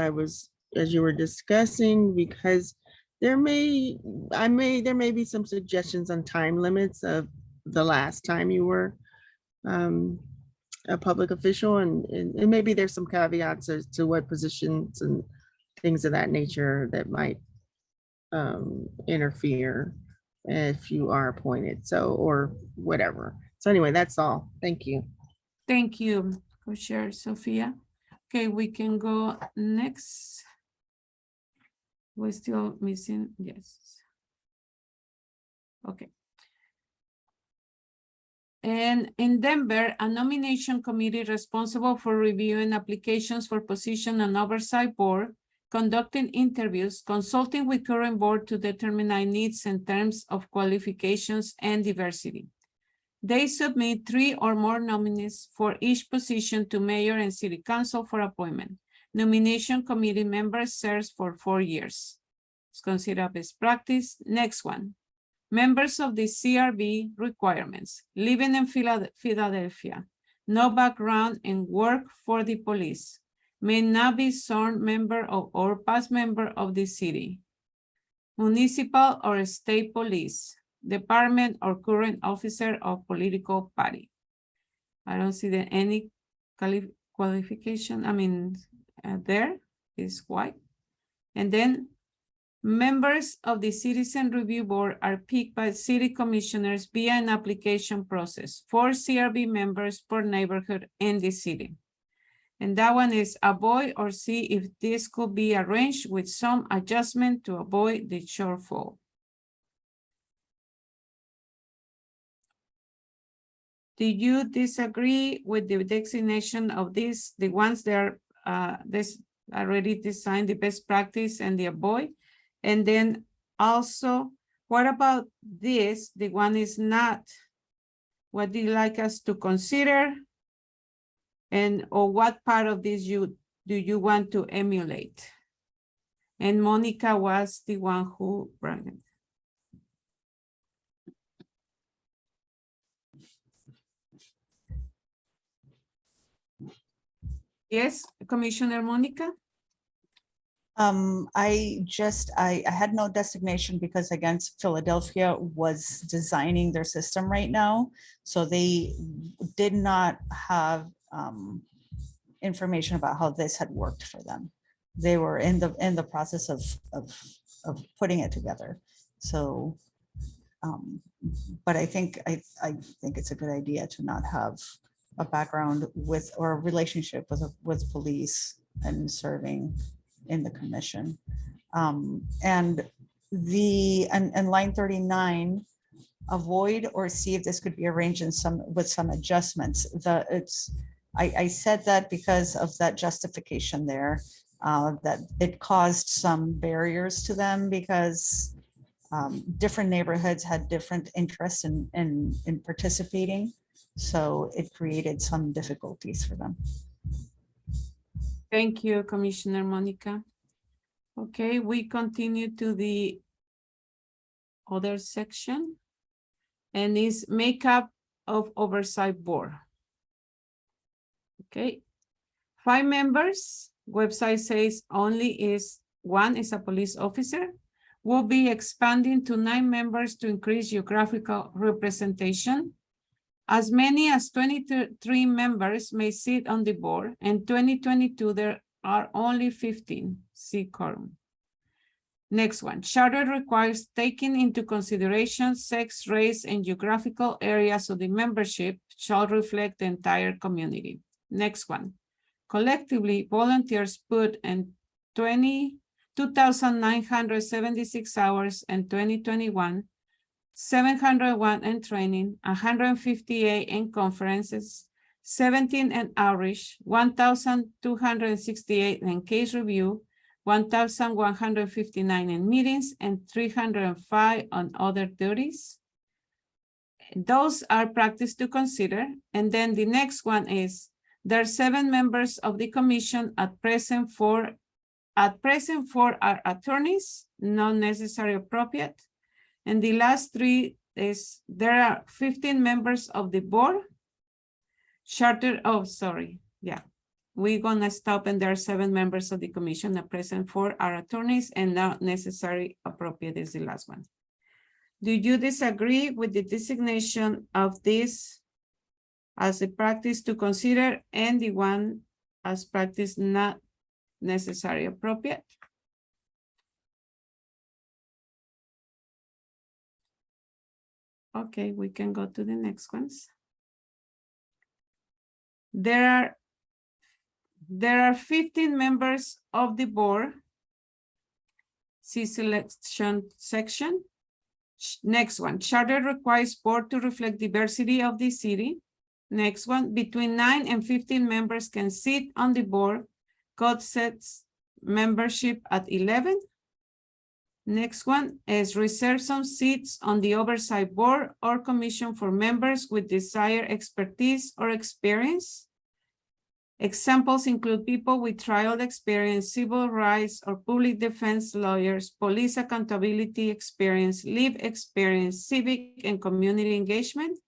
you were discussing, because there may be some suggestions on time limits of the last time you were a public official, and maybe there's some caveats as to what positions and things of that nature that might interfere if you are appointed, or whatever. So anyway, that's all. Thank you. Thank you, Co-chair Sophia. Okay, we can go next. We're still missing, yes. Okay. And in Denver, a nomination committee responsible for reviewing applications for position on oversight board, conducting interviews, consulting with current board to determine needs in terms of qualifications and diversity. They submit 3 or more nominees for each position to mayor and city council for appointment. Nomination committee members serves for 4 years. It's considered best practice. Next one. Members of the CRB requirements, living in Philadelphia, no background in work for the police, may not be sworn member of or past member of the city, municipal or state police, department or current officer of political party. I don't see any qualification. I mean, there is white. And then members of the Citizen Review Board are picked by city commissioners via an application process. 4 CRB members per neighborhood in the city. And that one is avoid or see if this could be arranged with some adjustment to avoid the shortfall. Do you disagree with the designation of these, the ones that are this already designed, the best practice and the avoid? And then also, what about this? The one is not. What do you like us to consider? And or what part of this do you want to emulate? And Monica was the one who brought it. Yes, Commissioner Monica? I had no designation because again, Philadelphia was designing their system right now. So they did not have information about how this had worked for them. They were in the process of putting it together. So, but I think it's a good idea to not have a background with or a relationship with police and serving in the commission. And line 39, avoid or see if this could be arranged with some adjustments. I said that because of that justification there, that it caused some barriers to them because different neighborhoods had different interests in participating. So it created some difficulties for them. Thank you, Commissioner Monica. Okay, we continue to the other section and is makeup of oversight board. Okay, 5 members. Website says only is 1 is a police officer, will be expanding to 9 members to increase geographical representation. As many as 23 members may sit on the board. In 2022, there are only 15. See quorum. Next one, charter requires taking into consideration sex, race, and geographical areas of the membership shall reflect the entire community. Next one, collectively, volunteers put in 2,976 hours in 2021, 701 in training, 158 in conferences, 17 in outreach, 1,268 in case review, 1,159 in meetings, and 305 on other duties. Those are practice to consider. And then the next one is, there are 7 members of the commission at present for our attorneys, not necessarily appropriate. And the last 3 is, there are 15 members of the board. Charter, oh, sorry, yeah. We're gonna stop, and there are 7 members of the commission at present for our attorneys and not necessary appropriate is the last one. Do you disagree with the designation of this as a practice to consider and the one as practice not necessary appropriate? Okay, we can go to the next ones. There are 15 members of the board. See selection section. Next one, charter requires board to reflect diversity of the city. Next one, between 9 and 15 members can sit on the board. Code sets membership at 11. Next one is reserve some seats on the oversight board or commission for members with desired expertise or experience. Examples include people with trial experience, civil rights or public defense lawyers, police accountability experience, leave experience, civic and community engagement.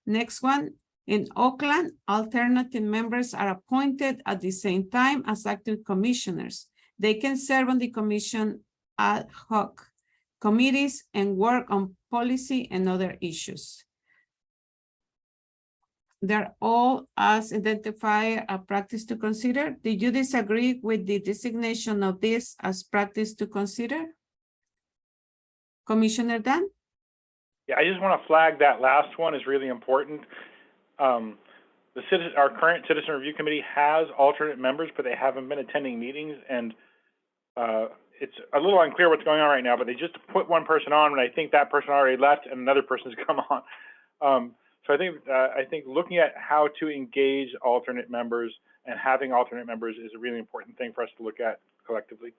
Next one, in Oakland, alternative members are appointed at the same time as active commissioners. They can serve on the commission ad hoc committees and work on policy and other issues. They're all as identified a practice to consider. Did you disagree with the designation of this as practice to consider? Commissioner Dan? Yeah, I just want to flag that last one is really important. Our current citizen review committee has alternate members, but they haven't been attending meetings, and it's a little unclear what's going on right now, but they just put one person on, and I think that person already left and another person's come on. So I think looking at how to engage alternate members and having alternate members is a really important thing for us to look at collectively.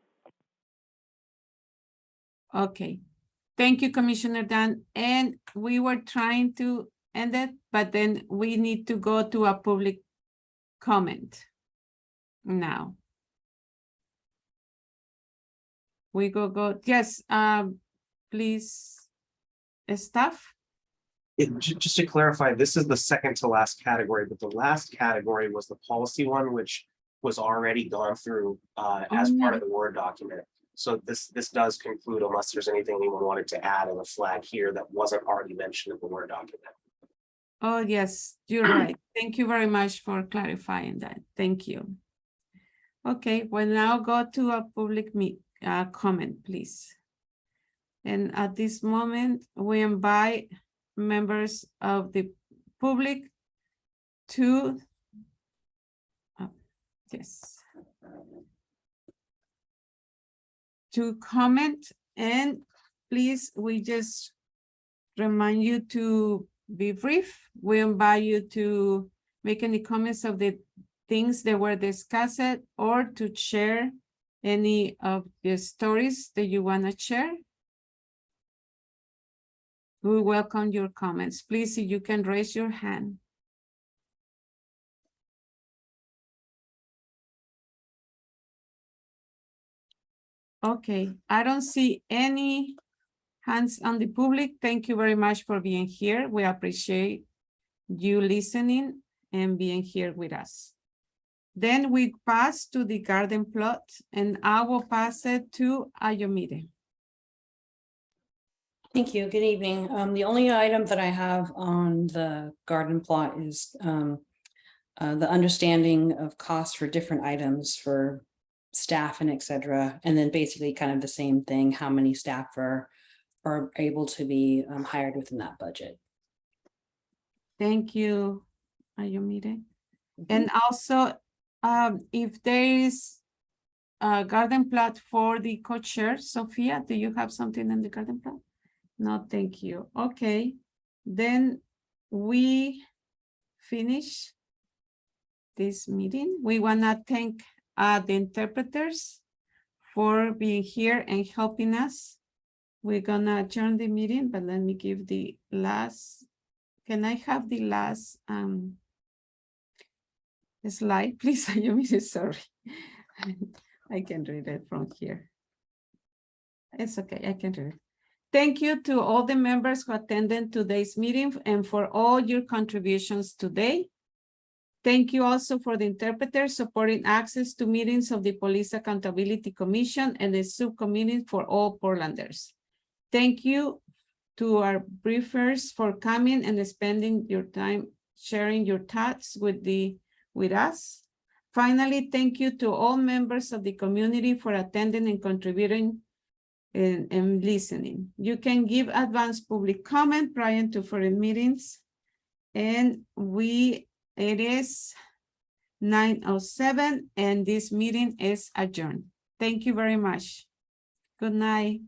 Okay, thank you, Commissioner Dan. And we were trying to end it, but then we need to go to a public comment now. We go, yes, please, staff. Just to clarify, this is the second to last category, but the last category was the policy one, which was already gone through as part of the Word document. So this does conclude, unless there's anything anyone wanted to add in the flag here that wasn't already mentioned in the Word document. Oh, yes, you're right. Thank you very much for clarifying that. Thank you. Okay, we'll now go to a public comment, please. And at this moment, we invite members of the public to, to comment, and please, we just remind you to be brief. We invite you to make any comments of the things that were discussed or to share any of the stories that you want to share. We welcome your comments. Please, if you can raise your hand. Okay, I don't see any hands on the public. Thank you very much for being here. We appreciate you listening and being here with us. Then we pass to the garden plot, and I will pass it to Ayomide. Thank you. Good evening. The only item that I have on the garden plot is the understanding of costs for different items for staff and et cetera. And then basically kind of the same thing, how many staff are able to be hired within that budget. Thank you, Ayomide. And also, if there is a garden plot for the co-chair, Sophia, do you have something in the garden plot? No, thank you. Okay, then we finish this meeting. We wanna thank the interpreters for being here and helping us. We're gonna adjourn the meeting, but let me give the last, can I have the last slide, please? I'm really sorry. I can read it from here. It's okay, I can read it. Thank you to all the members who attended today's meeting and for all your contributions today. Thank you also for the interpreters supporting access to meetings of the Police Accountability Commission and the subcommittee for all Portlanders. Thank you to our briefers for coming and spending your time sharing your thoughts with us. Finally, thank you to all members of the community for attending and contributing and listening. You can give advance public comment prior to further meetings. And it is 9:07 and this meeting is adjourned. Thank you very much. Good night.